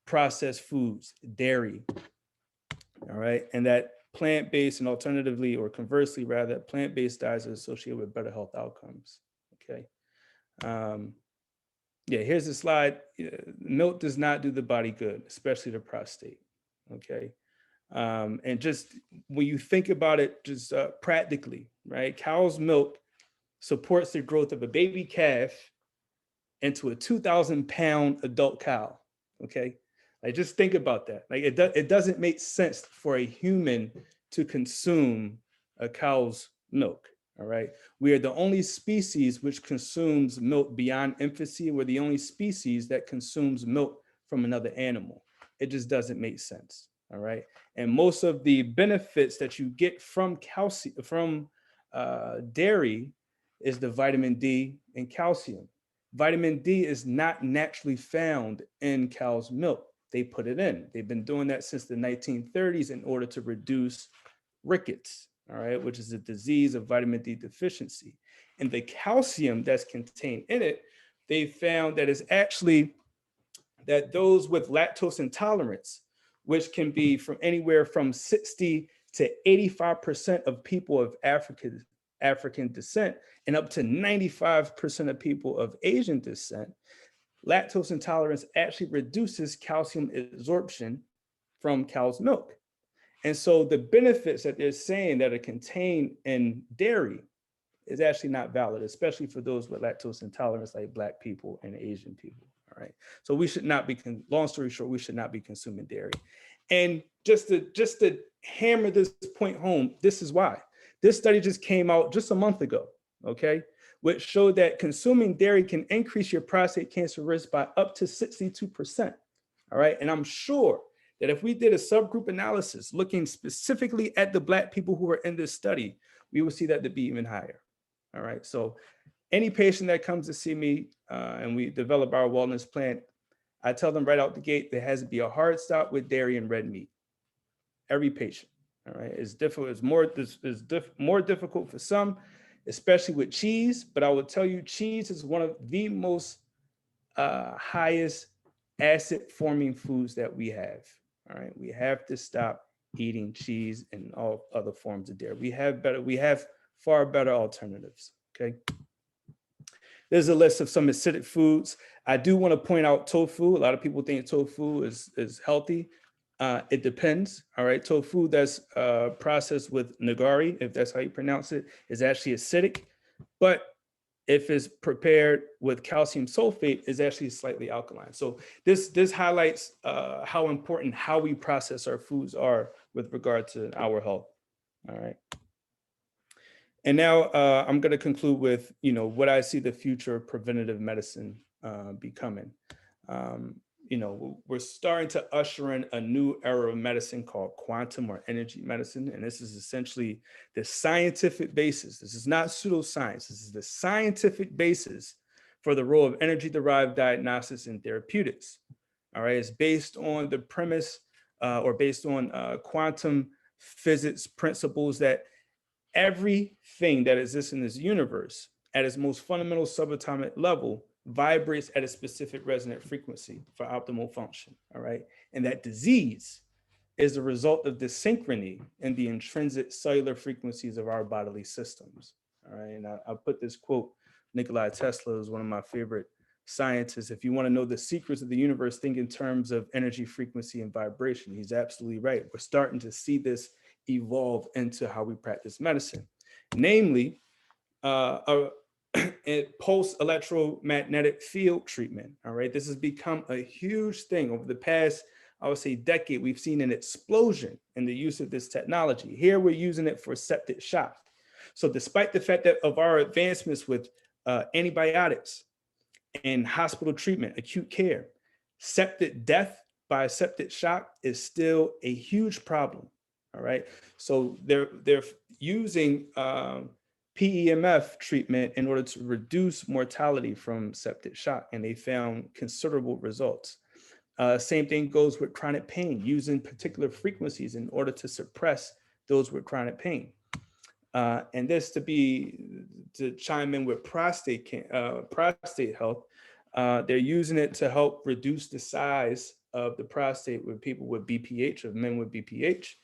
processed foods, dairy, all right? And that plant-based, and alternatively, or conversely rather, plant-based diets are associated with better health outcomes, okay? Yeah, here's the slide. Milk does not do the body good, especially the prostate. Okay. And just when you think about it, just practically, right? Cow's milk supports the growth of a baby calf into a 2,000-pound adult cow. Okay. Like, just think about that. Like, it doesn't make sense for a human to consume a cow's milk. All right. We are the only species which consumes milk beyond infancy. We're the only species that consumes milk from another animal. It just doesn't make sense. All right. And most of the benefits that you get from calcium, from dairy, is the vitamin D and calcium. Vitamin D is not naturally found in cow's milk. They put it in. They've been doing that since the 1930s in order to reduce rickets, all right, which is a disease of vitamin D deficiency. And the calcium that's contained in it, they found that it's actually that those with lactose intolerance, which can be from anywhere from 60 to 85% of people of African descent, and up to 95% of people of Asian descent, lactose intolerance actually reduces calcium absorption from cow's milk. And so the benefits that they're saying that are contained in dairy is actually not valid, especially for those with lactose intolerance, like Black people and Asian people. All right. So we should not be, long story short, we should not be consuming dairy. And just to hammer this point home, this is why. This study just came out just a month ago, okay, which showed that consuming dairy can increase your prostate cancer risk by up to 62%. All right. And I'm sure that if we did a subgroup analysis looking specifically at the Black people who were in this study, we would see that to be even higher. All right. So any patient that comes to see me and we develop our wellness plan, I tell them right out the gate, there has to be a hard stop with dairy and red meat. Every patient. All right. It's difficult. It's more difficult for some, especially with cheese. But I will tell you, cheese is one of the most highest acid forming foods that we have. All right. We have to stop eating cheese and all other forms of dairy. We have far better alternatives. Okay. There's a list of some acidic foods. I do want to point out tofu. A lot of people think tofu is healthy. It depends. All right. Tofu that's processed with nigari, if that's how you pronounce it, is actually acidic. But if it's prepared with calcium sulfate, is actually slightly alkaline. So this highlights how important how we process our foods are with regard to our health. All right. And now I'm going to conclude with, what I see the future of preventative medicine becoming. We're starting to usher in a new era of medicine called quantum or energy medicine. And this is essentially the scientific basis. This is not pseudoscience. This is the scientific basis for the role of energy-derived diagnostics and therapeutics. All right, it's based on the premise or based on quantum physics principles that everything that exists in this universe at its most fundamental subatomic level vibrates at a specific resonant frequency for optimal function, all right? And that disease is the result of synchrony in the intrinsic cellular frequencies of our bodily systems, all right? And I'll put this quote, Nikola Tesla is one of my favorite scientists. If you want to know the secrets of the universe, think in terms of energy, frequency, and vibration. He's absolutely right. We're starting to see this evolve into how we practice medicine, namely pulse electromagnetic field treatment. All right, this has become a huge thing over the past, I would say, decade. We've seen an explosion in the use of this technology. Here we're using it for septic shock. So despite the fact that of our advancements with antibiotics and hospital treatment, acute care, septic death by septic shock is still a huge problem. All right, so they're using PEMF treatment in order to reduce mortality from septic shock, and they found considerable results. Same thing goes with chronic pain, using particular frequencies in order to suppress those with chronic pain. And this to chime in with prostate health, they're using it to help reduce the size of the prostate with people with BPH, of men with BPH.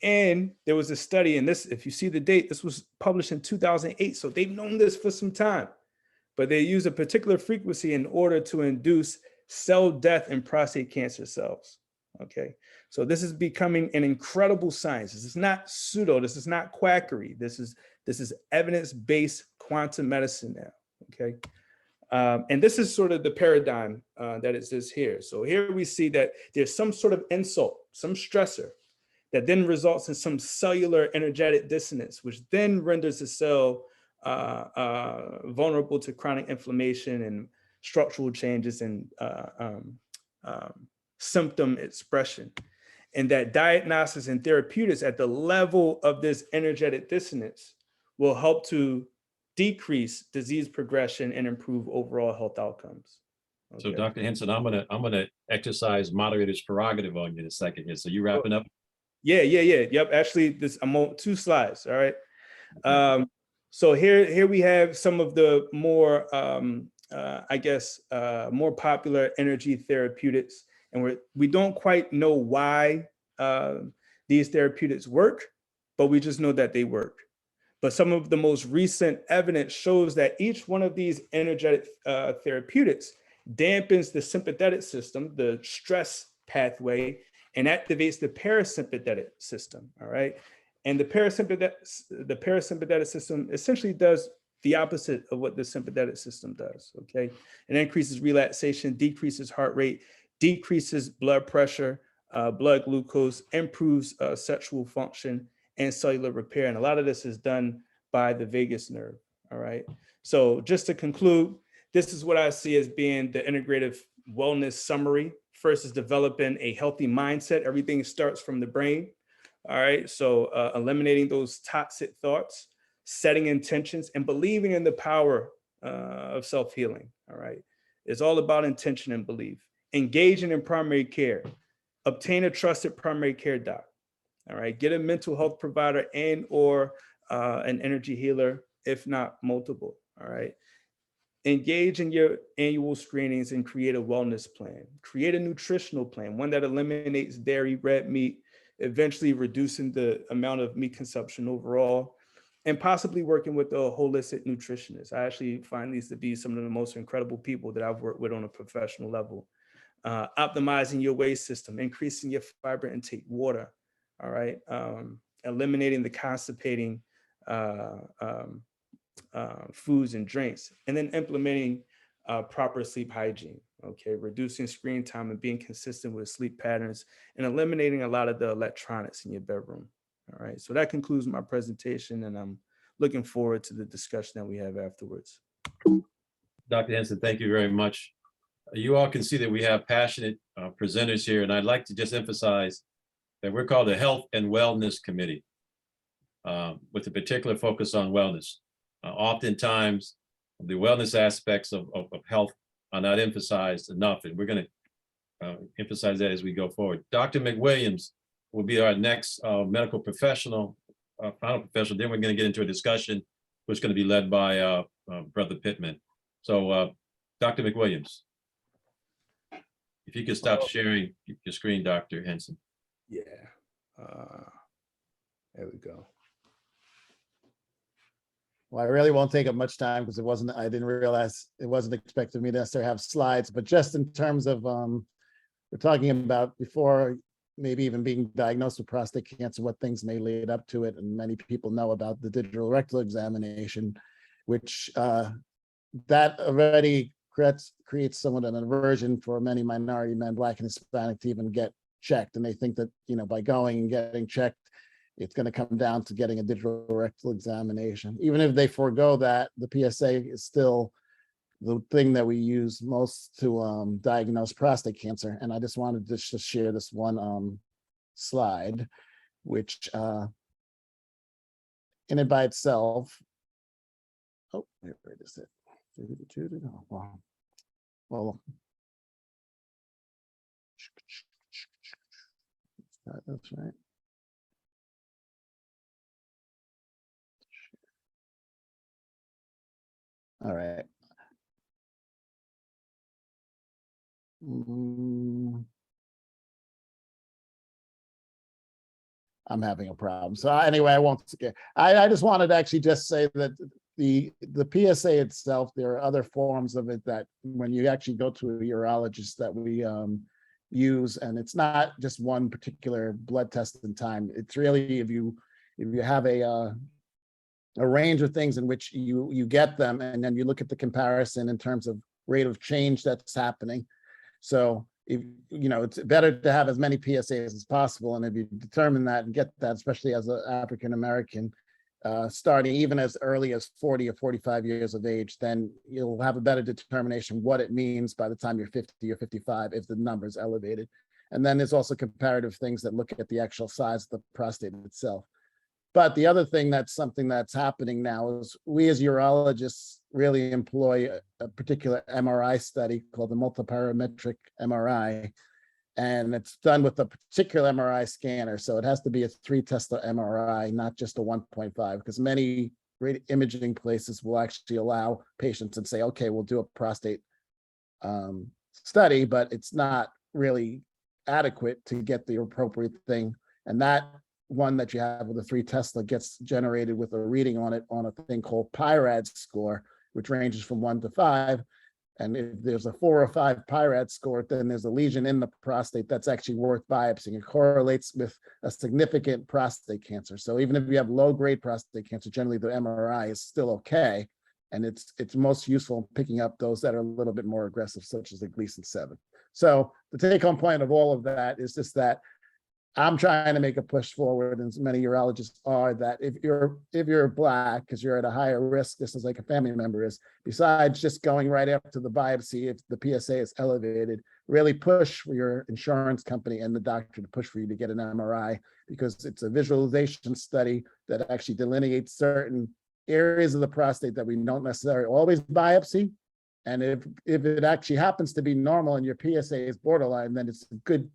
And there was a study, and this, if you see the date, this was published in 2008. So they've known this for some time. but they use a particular frequency in order to induce cell death in prostate cancer cells. Okay, so this is becoming an incredible science. This is not pseudo, this is not quackery. This is evidence-based quantum medicine now, okay? And this is sort of the paradigm that exists here. So here we see that there's some sort of insult, some stressor that then results in some cellular energetic dissonance, which then renders the cell vulnerable to chronic inflammation and structural changes and symptom expression. And that diagnosis and therapeutics at the level of this energetic dissonance will help to decrease disease progression and improve overall health outcomes. Okay. So Dr. Henson, I'm gonna exercise moderator's prerogative on you in a second here. So you wrapping up? Yeah. Yep. Actually, I'm on 2 slides. All right. So here we have some of the more, more popular energy therapeutics, and we don't quite know why these therapeutics work, but we just know that they work. But some of the most recent evidence shows that each one of these energetic therapeutics dampens the sympathetic system, the stress pathway, and activates the parasympathetic system, all right? And the parasympathetic system essentially does the opposite of what the sympathetic system does, okay? It increases relaxation, decreases heart rate, decreases blood pressure, blood glucose, improves sexual function and cellular repair. And a lot of this is done by the vagus nerve, all right? So just to conclude, this is what I see as being the integrative wellness summary. First is developing a healthy mindset. Everything starts from the brain, all right? So eliminating those toxic thoughts, setting intentions, and believing in the power of self-healing, all right? It's all about intention and belief. Engaging in primary care. Obtain a trusted primary care doc, all right? Get a mental health provider and or an energy healer, if not multiple, all right? Engage in your annual screenings and create a wellness plan. Create a nutritional plan, one that eliminates dairy, red meat, eventually reducing the amount of meat consumption overall, and possibly working with a holistic nutritionist. I actually find these to be some of the most incredible people that I've worked with on a professional level. Optimizing your waste system, increasing your fiber intake, water, all right? Eliminating the constipating foods and drinks, and then implementing proper sleep hygiene, okay? Reducing screen time and being consistent with sleep patterns, and eliminating a lot of the electronics in your bedroom, all right? So that concludes my presentation, and I'm looking forward to the discussion that we have afterwards. Dr. Henson, thank you very much. You all can see that we have passionate presenters here, and I'd like to just emphasize that we're called the Health and Wellness Committee with a particular focus on wellness. Oftentimes, the wellness aspects of health are not emphasized enough, and we're going to emphasize that as we go forward. Dr. McWilliams will be our next medical professional, final professional. Then we're going to get into a discussion, which is going to be led by Brother Pittman. So, Dr. McWilliams, if you could stop sharing your screen, Dr. Henson. Yeah, there we go. Well, I really won't take up much time because I didn't realize it wasn't expected me to necessarily have slides, but just in terms of, we're talking about before maybe even being diagnosed with prostate cancer, what things may lead up to it. And many people know about the digital rectal examination, which that already creates somewhat an aversion for many minority men, Black and Hispanic, to even get checked. And they think that, by going and getting checked, it's going to come down to getting a digital rectal examination. Even if they forego that, the PSA is still the thing that we use most to diagnose prostate cancer. And I just wanted to just share this one slide, which in and by itself, oh, where is it? Oh, wow. Well, that's right. All right. I'm having a problem. So anyway, I won't. I just wanted to actually just say that the PSA itself, there are other forms of it that when you actually go to a urologist that we use, and it's not just one particular blood test in time. It's really if you have a range of things in which you get them, and then you look at the comparison in terms of rate of change that's happening. So if it's better to have as many PSAs as possible, and if you determine that and get that, especially as an African American, starting even as early as 40 or 45 years of age, then you'll have a better determination what it means by the time you're 50 or 55 if the number is elevated. And then there's also comparative things that look at the actual size of the prostate itself. But the other thing that's something that's happening now is we as urologists really employ a particular MRI study called the multiparametric MRI. And it's done with a particular MRI scanner. So it has to be a 3 Tesla MRI, not just a 1.5, because many imaging places will actually allow patients and say, okay, we'll do a prostate study, but it's not really adequate to get the appropriate thing. And that one that you have with a 3 Tesla gets generated with a reading on it on a thing called PIRAD score, which ranges from 1 to 5. And if there's a 4 or 5 PIRAD score, then there's a lesion in the prostate that's actually worth biopsying. It correlates with a significant prostate cancer. So even if you have low-grade prostate cancer, generally the MRI is still okay. And it's most useful in picking up those that are a little bit more aggressive, such as the Gleason 7. So the take-home point of all of that is just that I'm trying to make a push forward, and as many urologists are, that if you're Black, because you're at a higher risk, this is like a family member is, besides just going right after the biopsy, if the PSA is elevated, really push for your insurance company and the doctor to push for you to get an MRI, because it's a visualization study that actually delineates certain areas of the prostate that we don't necessarily always biopsy. And if it actually happens to be normal and your PSA is borderline, then it's a good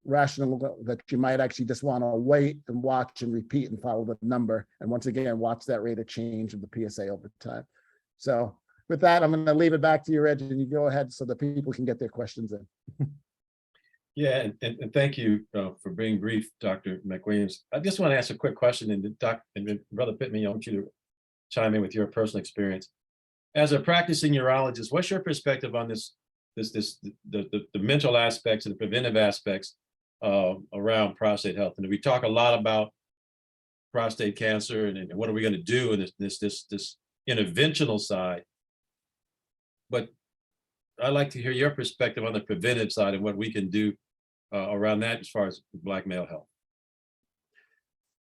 rational that you might actually just want to wait and watch and repeat and follow the number. And once again, watch that rate of change of the PSA over time. So with that, I'm going to leave it back to you, Reg, and you go ahead so that people can get their questions in. Yeah, and thank you for being brief, Dr. McWilliams. I just want to ask a quick question, and Brother Pittman, I want you to chime in with your personal experience. As a practicing urologist, what's your perspective on the mental aspects and the preventive aspects around prostate health? And we talk a lot about prostate cancer and what are we going to do in this interventional side. But I'd like to hear your perspective on the preventive side and what we can do around that as far as Black male health.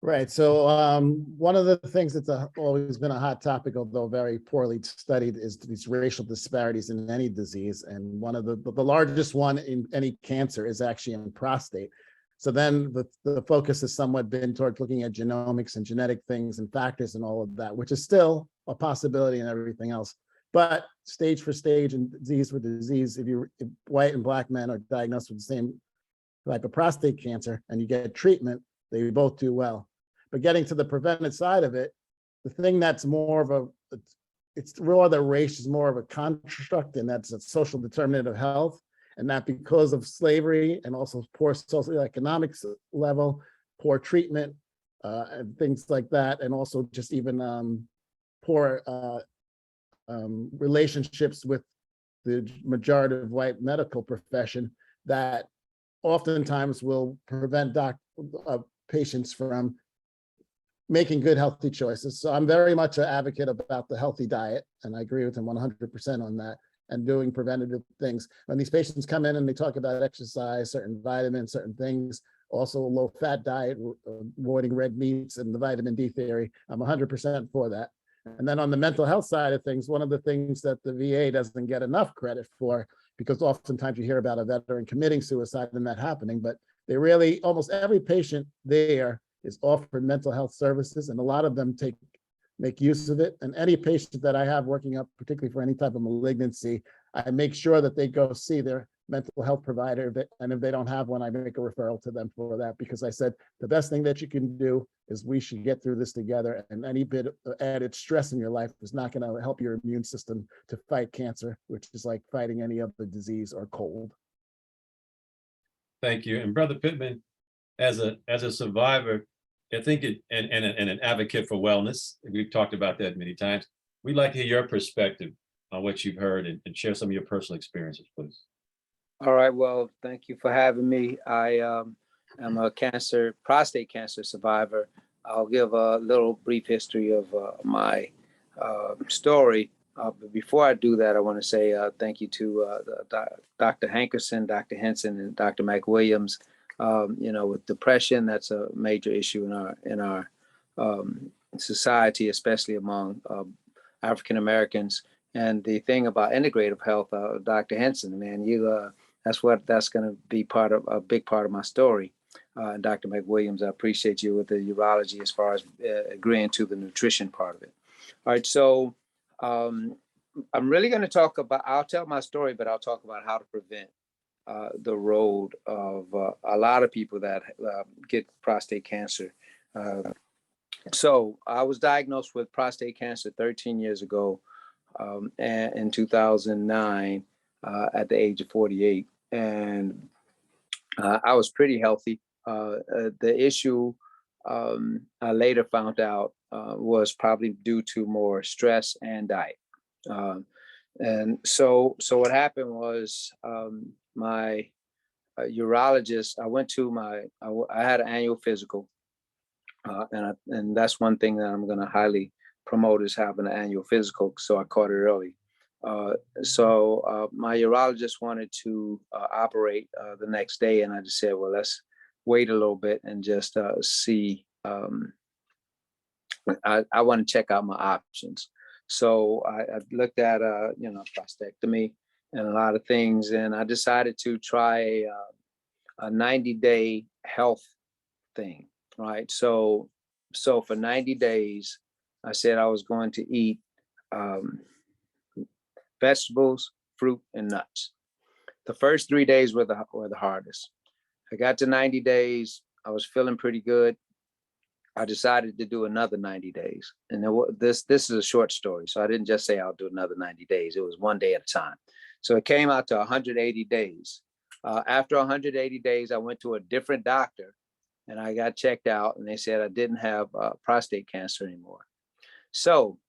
Right. So one of the things that's always been a hot topic, although very poorly studied, is these racial disparities in any disease. And one of the largest one in any cancer is actually in prostate. So then the focus has somewhat been towards looking at genomics and genetic things and factors and all of that, which is still a possibility and everything else. But stage for stage and disease for disease, if white and Black men are diagnosed with the same type of prostate cancer and you get treatment, they both do well. But getting to the preventive side of it, the thing that's more of it's raw, the race is more of a construct, and that's a social determinant of health. And that because of slavery and also poor socioeconomic level, poor treatment, and things like that, and also just even poor relationships with the majority of white medical profession, that oftentimes will prevent patients from making good, healthy choices. So I'm very much an advocate about the healthy diet, and I agree with him 100% on that, and doing preventative things. When these patients come in and they talk about exercise, certain vitamins, certain things, also a low-fat diet, avoiding red meats and the vitamin D theory, I'm 100% for that. And then on the mental health side of things, one of the things that the VA doesn't get enough credit for, because oftentimes you hear about a veteran committing suicide and that happening, but they really, almost every patient there is offered mental health services, and a lot of them make use of it. And any patient that I have working up, particularly for any type of malignancy, I make sure that they go see their mental health provider, and if they don't have one, I make a referral to them for that, because I said the best thing that you can do is we should get through this together, and any bit of added stress in your life is not going to help your immune system to fight cancer, which is like fighting any other disease or cold. Thank you. And Brother Pittman, as a survivor, I think and an advocate for wellness, we've talked about that many times. We'd like to hear your perspective on what you've heard and share some of your personal experiences, please. All right. Well, thank you for having me. I am a prostate cancer survivor. I'll give a little brief history of my story. But before I do that, I want to say thank you to Dr. Hankerson, Dr. Henson, and Dr. McWilliams. With depression, that's a major issue in our society, especially among African Americans. And the thing about integrative health, Dr. Henson, man, that's going to be a big part of my story. And Dr. McWilliams, I appreciate you with the urology as far as agreeing to the nutrition part of it. All right, so I'm really going to talk about, I'll tell my story, but I'll talk about how to prevent the road of a lot of people that get prostate cancer. So I was diagnosed with prostate cancer 13 years ago and in 2009 at the age of 48. And I was pretty healthy. The issue I later found out was probably due to more stress and diet. And so what happened was my urologist, I had an annual physical. And that's one thing that I'm going to highly promote is having an annual physical. So I caught it early. So my urologist wanted to operate the next day. And I just said, well, let's wait a little bit and just see. I want to check out my options. So I looked at, prostatectomy and a lot of things. And I decided to try a 90-day health thing. Right. So for 90 days, I said I was going to eat vegetables, fruit, and nuts. The first 3 days were the hardest. I got to 90 days. I was feeling pretty good. I decided to do another 90 days. And this is a short story. So I didn't just say I'll do another 90 days. It was one day at a time. So it came out to 180 days. After 180 days, I went to a different doctor. And I got checked out and they said I didn't have prostate cancer anymore. So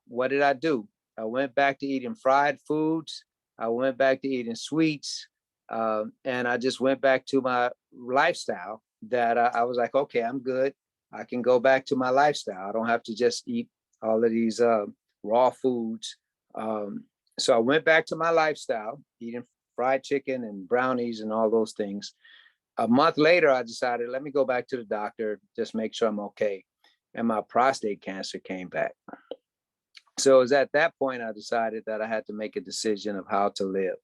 what did I do? I went back to eating fried foods. I went back to eating sweets. And I just went back to my lifestyle that I was like, okay, I'm good. I can go back to my lifestyle. I don't have to just eat all of these raw foods. So I went back to my lifestyle, eating fried chicken and brownies and all those things. A month later, I decided, let me go back to the doctor, just make sure I'm okay. And my prostate cancer came back. So it was at that point I decided that I had to make a decision of how to live.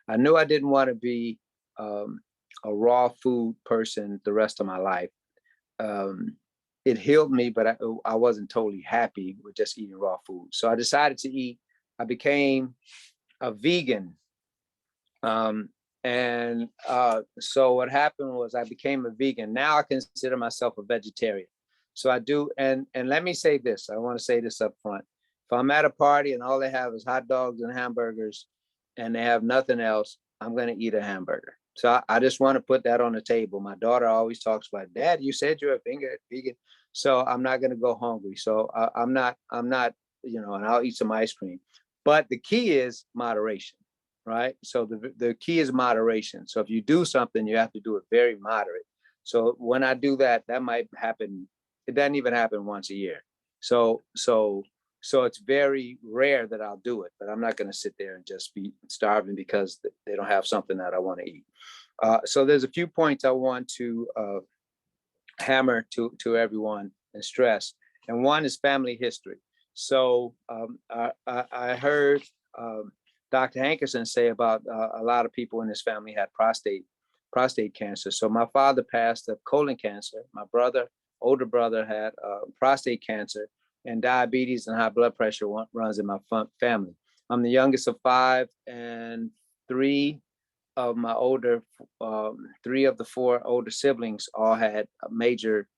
I knew I didn't want to be a raw food person the rest of my life. It healed me, but I wasn't totally happy with just eating raw food. So I decided to eat. I became a vegan. So what happened was I became a vegan. Now I consider myself a vegetarian. So I do. And let me say this. I want to say this up front. If I'm at a party and all they have is hot dogs and hamburgers and they have nothing else, I'm going to eat a hamburger. So I just want to put that on the table. My daughter always talks about, Dad, you said you're a vegan. So I'm not going to go hungry. So I'm not, and I'll eat some ice cream. But the key is moderation. Right. So the key is moderation. So if you do something, you have to do it very moderate. So when I do that, that might happen. It doesn't even happen once a year. So it's very rare that I'll do it, but I'm not going to sit there and just be starving because they don't have something that I want to eat. So there's a few points I want to hammer to everyone and stress. And one is family history. So I heard Dr. Hankerson say about a lot of people in his family had prostate cancer. So my father passed of colon cancer. My older brother had prostate cancer, and diabetes and high blood pressure runs in my family. I'm the youngest of 5, and 3 of the 4 older siblings all had major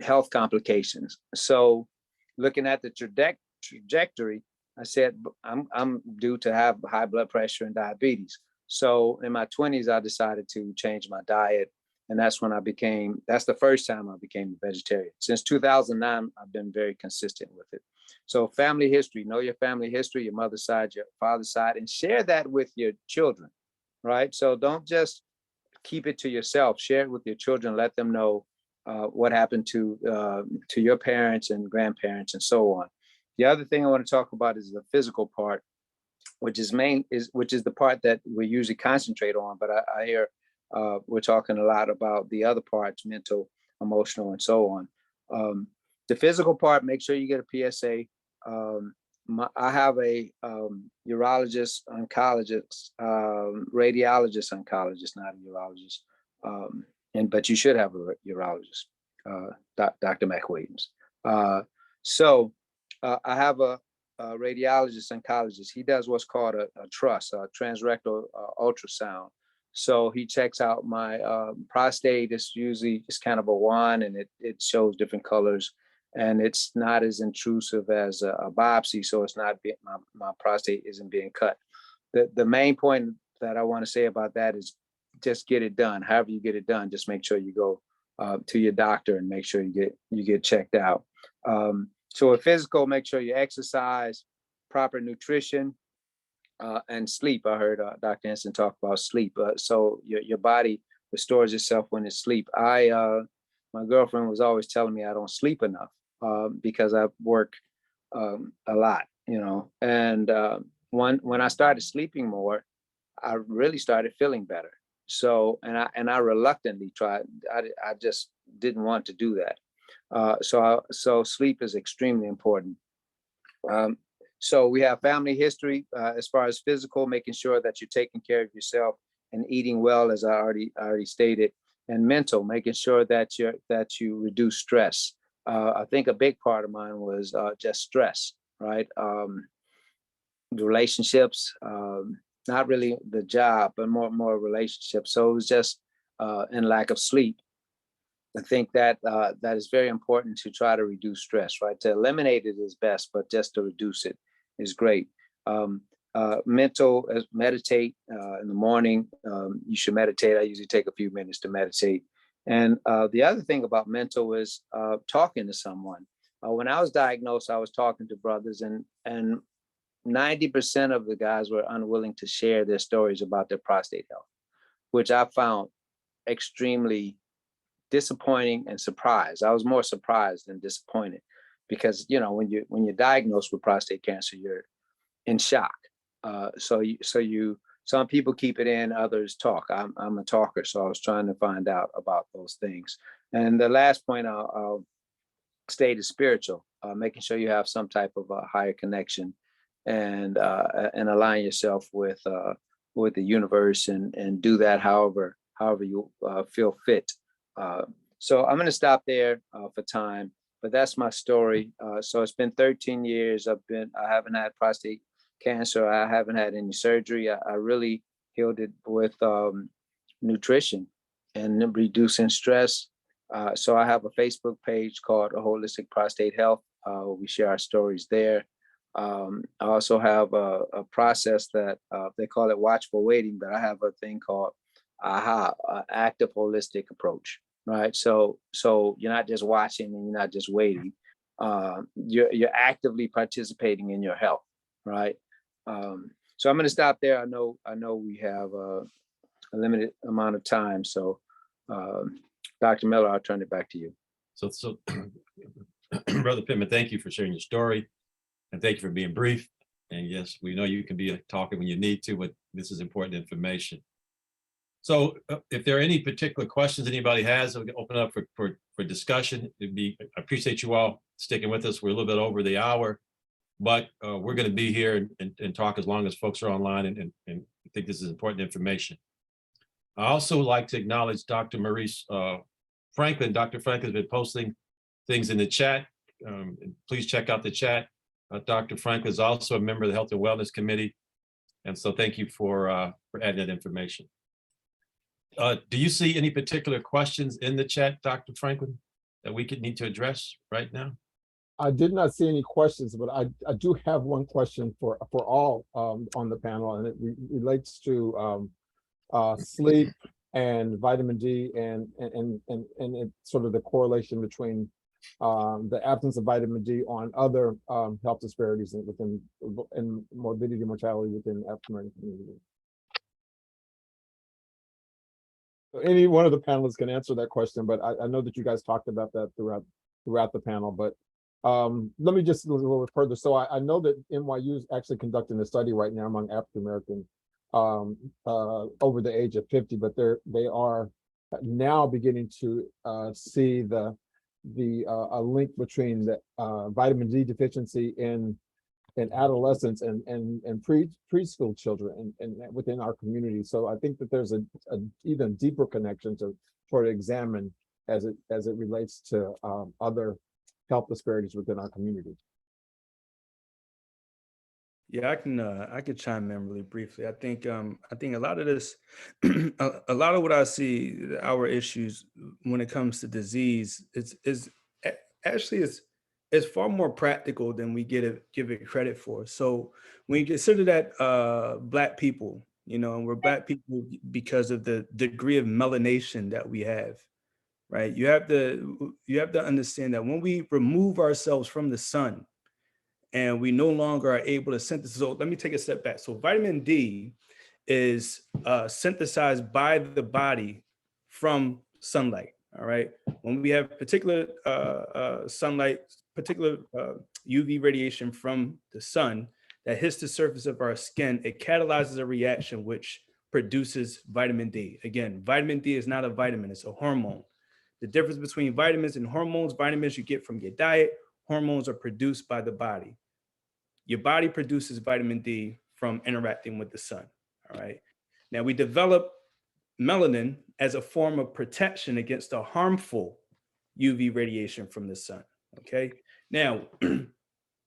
health complications. So looking at the trajectory, I said, I'm due to have high blood pressure and diabetes. So in my 20s, I decided to change my diet. And that's the first time I became a vegetarian. Since 2009, I've been very consistent with it. So family history, know your family history, your mother's side, your father's side, and share that with your children, right? So don't just keep it to yourself, share it with your children, let them know what happened to your parents and grandparents and so on. The other thing I want to talk about is the physical part, which is the part that we usually concentrate on, but I hear we're talking a lot about the other parts, mental, emotional, and so on. The physical part, make sure you get a PSA. I have a urologist, oncologist, radiologist, oncologist, not a urologist. But you should have a urologist, Dr. McWilliams. So I have a radiologist, oncologist. He does what's called a TRUS, a transrectal ultrasound. So he checks out my prostate. It's usually just kind of a wand, and it shows different colors. And it's not as intrusive as a biopsy, so it's not my prostate isn't being cut. The main point that I want to say about that is just get it done. However you get it done, just make sure you go to your doctor and make sure you get checked out. So a physical, make sure you exercise, proper nutrition, and sleep. I heard Dr. Henson talk about sleep. So your body restores itself when it's sleep. My girlfriend was always telling me I don't sleep enough because I work a lot, and when I started sleeping more, I really started feeling better. So, and I reluctantly tried, I just didn't want to do that. So sleep is extremely important. So we have family history as far as physical, making sure that you're taking care of yourself and eating well, as I already stated, and mental, making sure that you reduce stress. I think a big part of mine was just stress, right? The relationships, not really the job, but more relationships. So it was just in lack of sleep. I think that that is very important to try to reduce stress, right? To eliminate it is best, but just to reduce it is great. Mental, meditate in the morning. You should meditate. I usually take a few minutes to meditate. And the other thing about mental is talking to someone. When I was diagnosed, I was talking to brothers, and 90% of the guys were unwilling to share their stories about their prostate health, which I found extremely disappointing and surprised. I was more surprised than disappointed because, when you're diagnosed with prostate cancer, you're in shock. Some people keep it in, others talk. I'm a talker, so I was trying to find out about those things. And the last point I'll state is spiritual, making sure you have some type of a higher connection and align yourself with the universe and do that however you feel fit. So I'm going to stop there for time, but that's my story. So it's been 13 years. I haven't had prostate cancer. I haven't had any surgery. I really healed it with nutrition and reducing stress. So I have a Facebook page called Holistic Prostate Health. We share our stories there. I also have a process that they call it watchful waiting, but I have a thing called active holistic approach, right? So you're not just watching and you're not just waiting. You're actively participating in your health, right? So I'm going to stop there. I know we have a limited amount of time. So Dr. Miller, I'll turn it back to you. So Brother Pittman, thank you for sharing your story. And thank you for being brief. And yes, we know you can be talking when you need to, but this is important information. So if there are any particular questions anybody has, we can open up for discussion. I appreciate you all sticking with us. We're a little bit over the hour, but we're going to be here and talk as long as folks are online and I think this is important information. I also like to acknowledge Dr. Maurice Franklin. Dr. Franklin has been posting things in the chat. Please check out the chat. Dr. Franklin is also a member of the Health and Wellness Committee. And so thank you for adding that information. Do you see any particular questions in the chat, Dr. Franklin, that we could need to address right now? I did not see any questions, but I do have one question for all on the panel, and it relates to sleep and vitamin D and it's sort of the correlation between the absence of vitamin D on other health disparities in morbidity and mortality within the African American community. So any one of the panelists can answer that question, but I know that you guys talked about that throughout the panel, but let me just go a little bit further. So I know that NYU is actually conducting a study right now among African American over the age of 50, but they are now beginning to see a link between the vitamin D deficiency in adolescents and preschool children and within our community. So I think that there's a even deeper connection to examine as it relates to other health disparities within our community. Yeah, I could chime in really briefly. I think a lot of this, a lot of what I see, our issues when it comes to disease, is actually it's far more practical than we give it credit for. So when you consider that Black people, and we're Black people because of the degree of melanation that we have, right? You have to understand that when we remove ourselves from the sun, and we no longer are able to synthesize. So let me take a step back. So vitamin D is synthesized by the body from sunlight, all right? When we have particular sunlight, particular UV radiation from the sun that hits the surface of our skin, it catalyzes a reaction which produces vitamin D. Again, vitamin D is not a vitamin, it's a hormone. The difference between vitamins and hormones, vitamins you get from your diet, hormones are produced by the body. Your body produces vitamin D from interacting with the sun, all right? Now we develop melanin as a form of protection against the harmful UV radiation from the sun, okay? Now,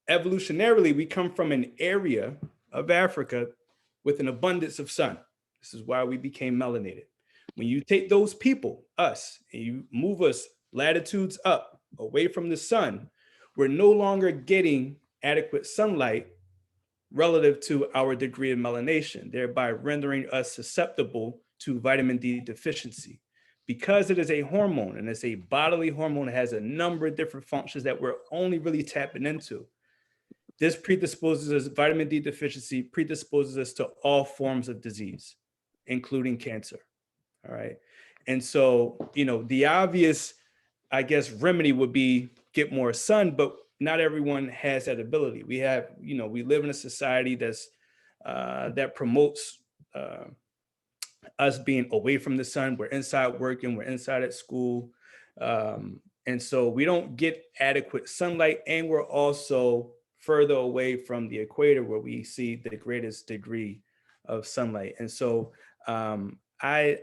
evolutionarily, we come from an area of Africa with an abundance of sun. This is why we became melanated. When you take those people, us, and you move us latitudes up away from the sun, we're no longer getting adequate sunlight relative to our degree of melanation, thereby rendering us susceptible to vitamin D deficiency. Because it is a hormone and it's a bodily hormone, it has a number of different functions that we're only really tapping into. This predisposes us, vitamin D deficiency predisposes us to all forms of disease, including cancer, all right? And so, the obvious, I guess, remedy would be get more sun, but not everyone has that ability. We have, we live in a society that promotes us being away from the sun. We're inside working, we're inside at school. And so we don't get adequate sunlight, and we're also further away from the equator where we see the greatest degree of sunlight. And so I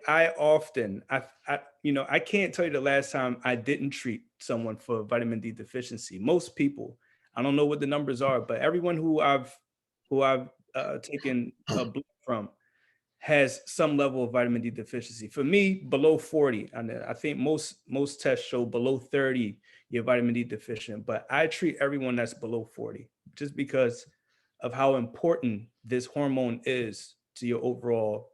can't tell you the last time I didn't treat someone for vitamin D deficiency. Most people, I don't know what the numbers are, but everyone who I've taken a blood from has some level of vitamin D deficiency. For me, below 40, and I think most tests show below 30, you're vitamin D deficient, but I treat everyone that's below 40 just because of how important this hormone is to your overall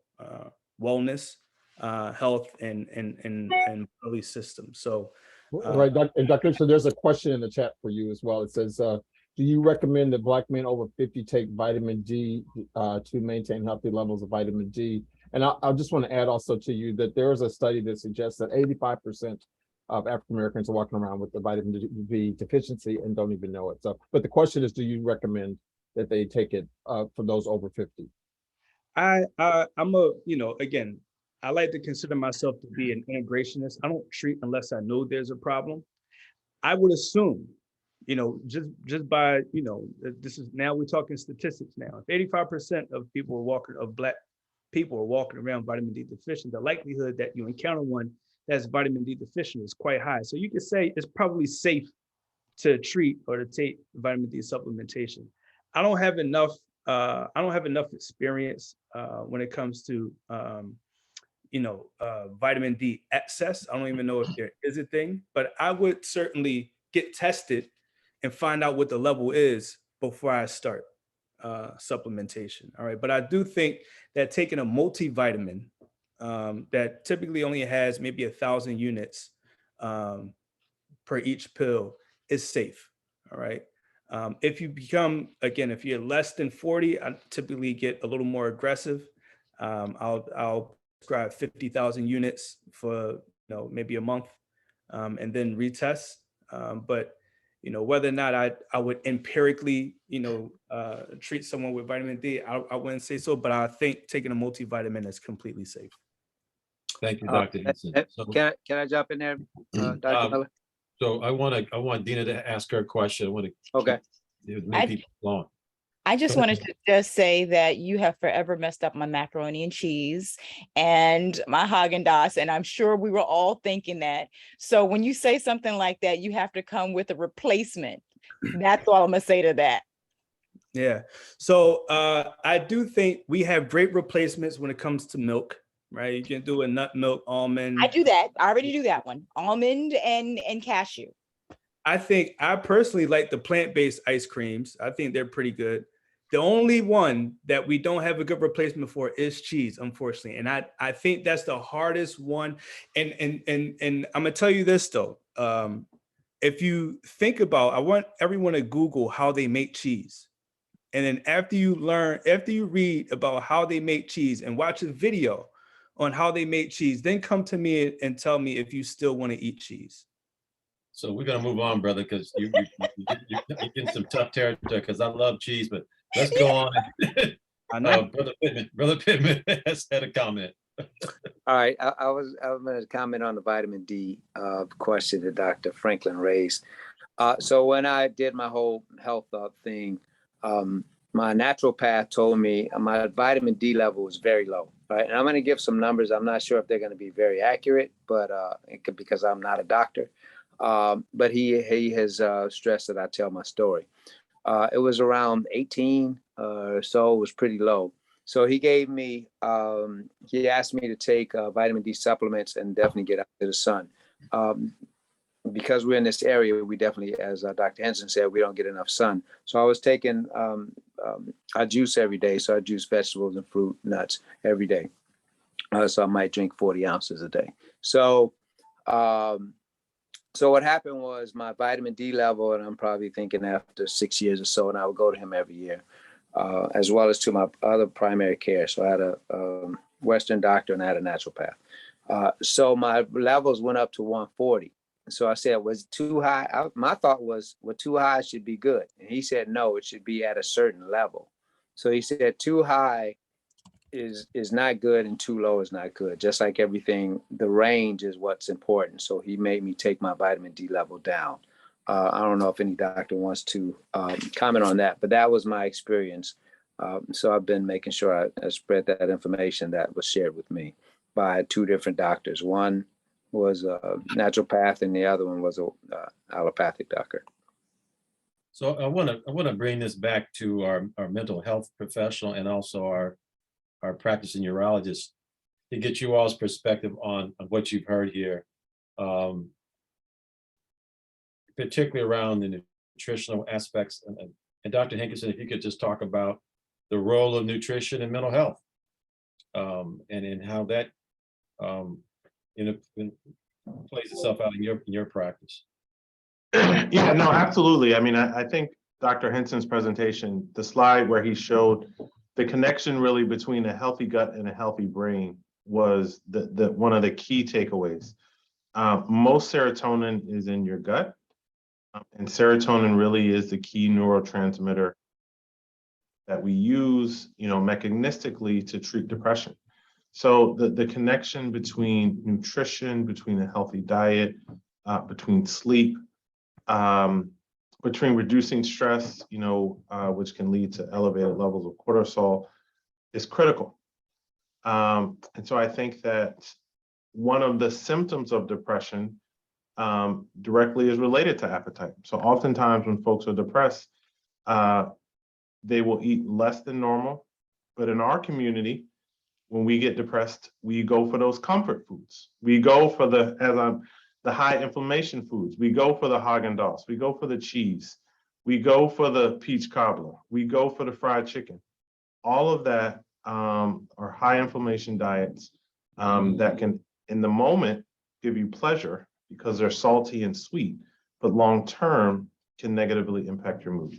wellness, health, and bodily system. So, right, and Dr. So there's a question in the chat for you as well. It says, do you recommend that Black men over 50 take vitamin D to maintain healthy levels of vitamin D? And I just want to add also to you that there is a study that suggests that 85% of African Americans are walking around with the vitamin D deficiency and don't even know it. So, but the question is, do you recommend that they take it for those over 50? Again, I like to consider myself to be an integrationist. I don't treat unless I know there's a problem. I would assume, just by, this is, now we're talking statistics now. If 85% of Black people are walking around vitamin D deficient, the likelihood that you encounter one that's vitamin D deficient is quite high. So you could say it's probably safe to treat or to take vitamin D supplementation. I don't have enough experience when it comes to vitamin D excess. I don't even know if there is a thing, but I would certainly get tested and find out what the level is before I start supplementation. All right, but I do think that taking a multivitamin that typically only has maybe 1,000 units per each pill is safe. All right. If you become, again, if you're less than 40, I typically get a little more aggressive. I'll prescribe 50,000 units for maybe a month, and then retest. But whether or not I would empirically treat someone with vitamin D, I wouldn't say so. But I think taking a multivitamin is completely safe. Thank you, Dr. Henson. So, Can I jump in there, Dr. Miller? so I want Dina to ask her question. I want to Okay. keep as many people along. I just Go ahead. wanted to just say that you have forever messed up my macaroni and cheese and my Haagen-Dazs, and I'm sure we were all thinking that. So when you say something like that, you have to come with a replacement. That's all I'm gonna say to that. Yeah. So I do think we have great replacements when it comes to milk, right? You can do a nut milk, almond. I do that. I already do that one. Almond and cashew. I personally like the plant-based ice creams. I think they're pretty good. The only one that we don't have a good replacement for is cheese, unfortunately. And I think that's the hardest one. And I'm gonna tell you this though. If you think about, I want everyone to Google how they make cheese. And then after you read about how they make cheese and watch a video on how they make cheese, then come to me and tell me if you still want to eat cheese. So we're gonna move on, brother, because you're getting some tough territory. Because I love cheese, but let's go on. I know. Brother Pittman has had a comment. All right, I was going to comment on the vitamin D question that Dr. Franklin raised. So when I did my whole health thing, my naturopath told me my vitamin D level was very low. Right, and I'm going to give some numbers. I'm not sure if they're going to be very accurate, but because I'm not a doctor. But he has stressed that I tell my story. It was around 18 or so. It was pretty low. So he gave me, he asked me to take vitamin D supplements and definitely get out to the sun. Because we're in this area, we definitely, as Dr. Henson said, we don't get enough sun. So I was taking, I juice every day. So I juice vegetables and fruit, nuts every day. So I might drink 40 ounces a day. So what happened was my vitamin D level, and I'm probably thinking after 6 years or so, and I would go to him every year, as well as to my other primary care. So I had a Western doctor and I had a naturopath. So my levels went up to 140. So I said, was it too high? My thought was, well, too high should be good. And he said, no, it should be at a certain level. So he said, too high is not good and too low is not good. Just like everything, the range is what's important. So he made me take my vitamin D level down. I don't know if any doctor wants to comment on that, but that was my experience. So I've been making sure I spread that information that was shared with me by two different doctors. One was a naturopath and the other one was a allopathic doctor. So I want to bring this back to our mental health professional and also our practicing urologist to get you all's perspective on what you've heard here, particularly around the nutritional aspects. And Dr. Henson, if you could just talk about the role of nutrition in mental health, and in how that plays itself out in your practice. Yeah, no, absolutely. I mean, I think Dr. Henson's presentation, the slide where he showed the connection really between a healthy gut and a healthy brain was the one of the key takeaways. Most serotonin is in your gut, and serotonin really is the key neurotransmitter that we use, mechanistically to treat depression. So the connection between nutrition, between a healthy diet, between sleep, between reducing stress, which can lead to elevated levels of cortisol, is critical. And so I think that one of the symptoms of depression directly is related to appetite. So oftentimes when folks are depressed, they will eat less than normal. But in our community, when we get depressed, we go for those comfort foods. We go for the high inflammation foods. We go for the Haagen-Dazs. We go for the cheese. We go for the peach cobbler. We go for the fried chicken. All of that are high inflammation diets that can, in the moment, give you pleasure because they're salty and sweet, but long-term can negatively impact your mood.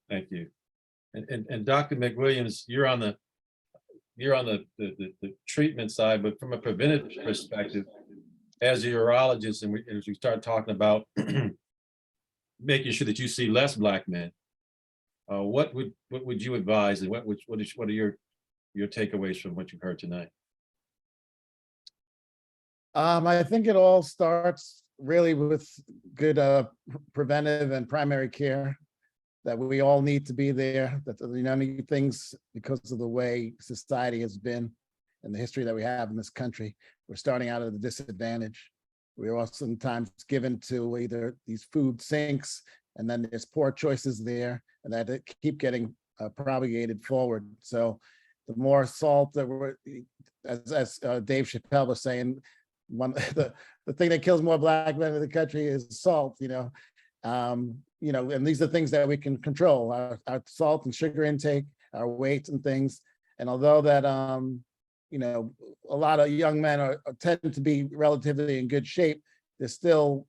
Thank you. And Dr. McWilliams, you're on the treatment side, but from a preventative perspective, as a urologist, and as we start talking about making sure that you see less Black men, what would you advise, and what are your takeaways from what you've heard tonight? I think it all starts really with good preventive and primary care, that we all need to be there, that many things, because of the way society has been and the history that we have in this country, we're starting out at a disadvantage. We're oftentimes given to either these food sinks, and then there's poor choices there, and that it keep getting propagated forward. So the more salt that we're, as Dave Chappelle was saying, the thing that kills more Black men in the country is salt, and these are things that we can control, our salt and sugar intake, our weights and things. And although that, a lot of young men tend to be relatively in good shape, they're still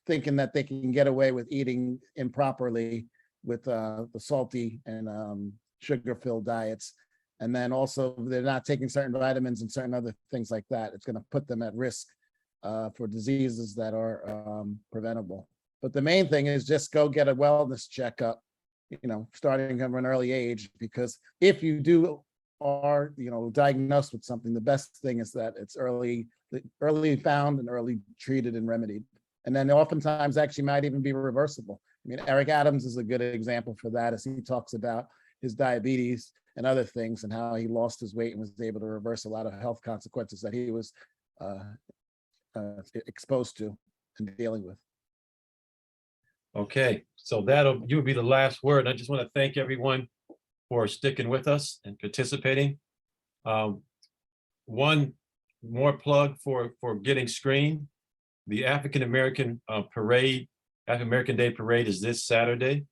thinking that they can get away with eating improperly with the salty and sugar-filled diets. And then also they're not taking certain vitamins and certain other things like that. It's going to put them at risk for diseases that are preventable. But the main thing is just go get a wellness checkup, starting from an early age, because if you are diagnosed with something, the best thing is that it's early found and early treated and remedied. And then oftentimes actually might even be reversible. I mean, Eric Adams is a good example for that, as he talks about his diabetes and other things and how he lost his weight and was able to reverse a lot of health consequences that he was exposed to and dealing with. Okay, so you would be the last word. I just want to thank everyone for sticking with us and participating. One more plug for getting screened. The African American Parade, African American Day Parade is this Saturday.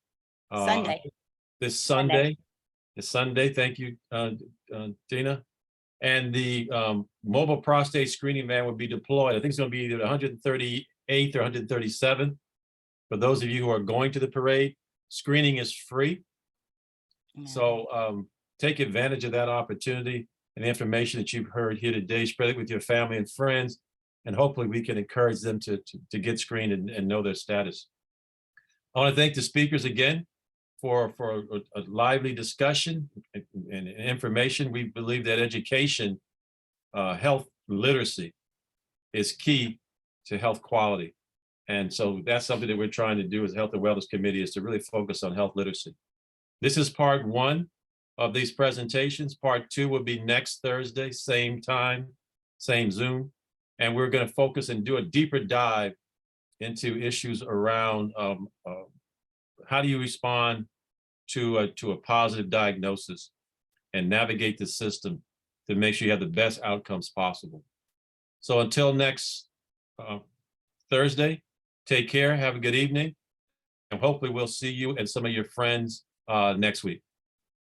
Sunday. This Sunday. It's Sunday. Thank you, Tina. And the mobile prostate screening van will be deployed. I think it's going to be either 138th or 137th. For those of you who are going to the parade, screening is free. So take advantage of that opportunity and the information that you've heard here today. Spread it with your family and friends, and hopefully we can encourage them to get screened and know their status. I want to thank the speakers again for a lively discussion and information. We believe that education, health literacy is key to health quality. And so that's something that we're trying to do as a Health and Wellness Committee, is to really focus on health literacy. This is part one of these presentations. Part two will be next Thursday, same time, same Zoom. And we're going to focus and do a deeper dive into issues around how do you respond to a positive diagnosis and navigate the system to make sure you have the best outcomes possible. So until next Thursday, take care, have a good evening, and hopefully we'll see you and some of your friends next week.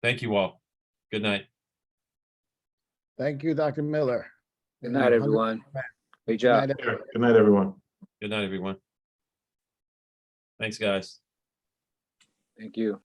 Thank you all. Good night. Thank you, Dr. Miller. Good night, everyone. Great job. Good night, everyone. Good night, everyone. Thanks, guys. Thank you.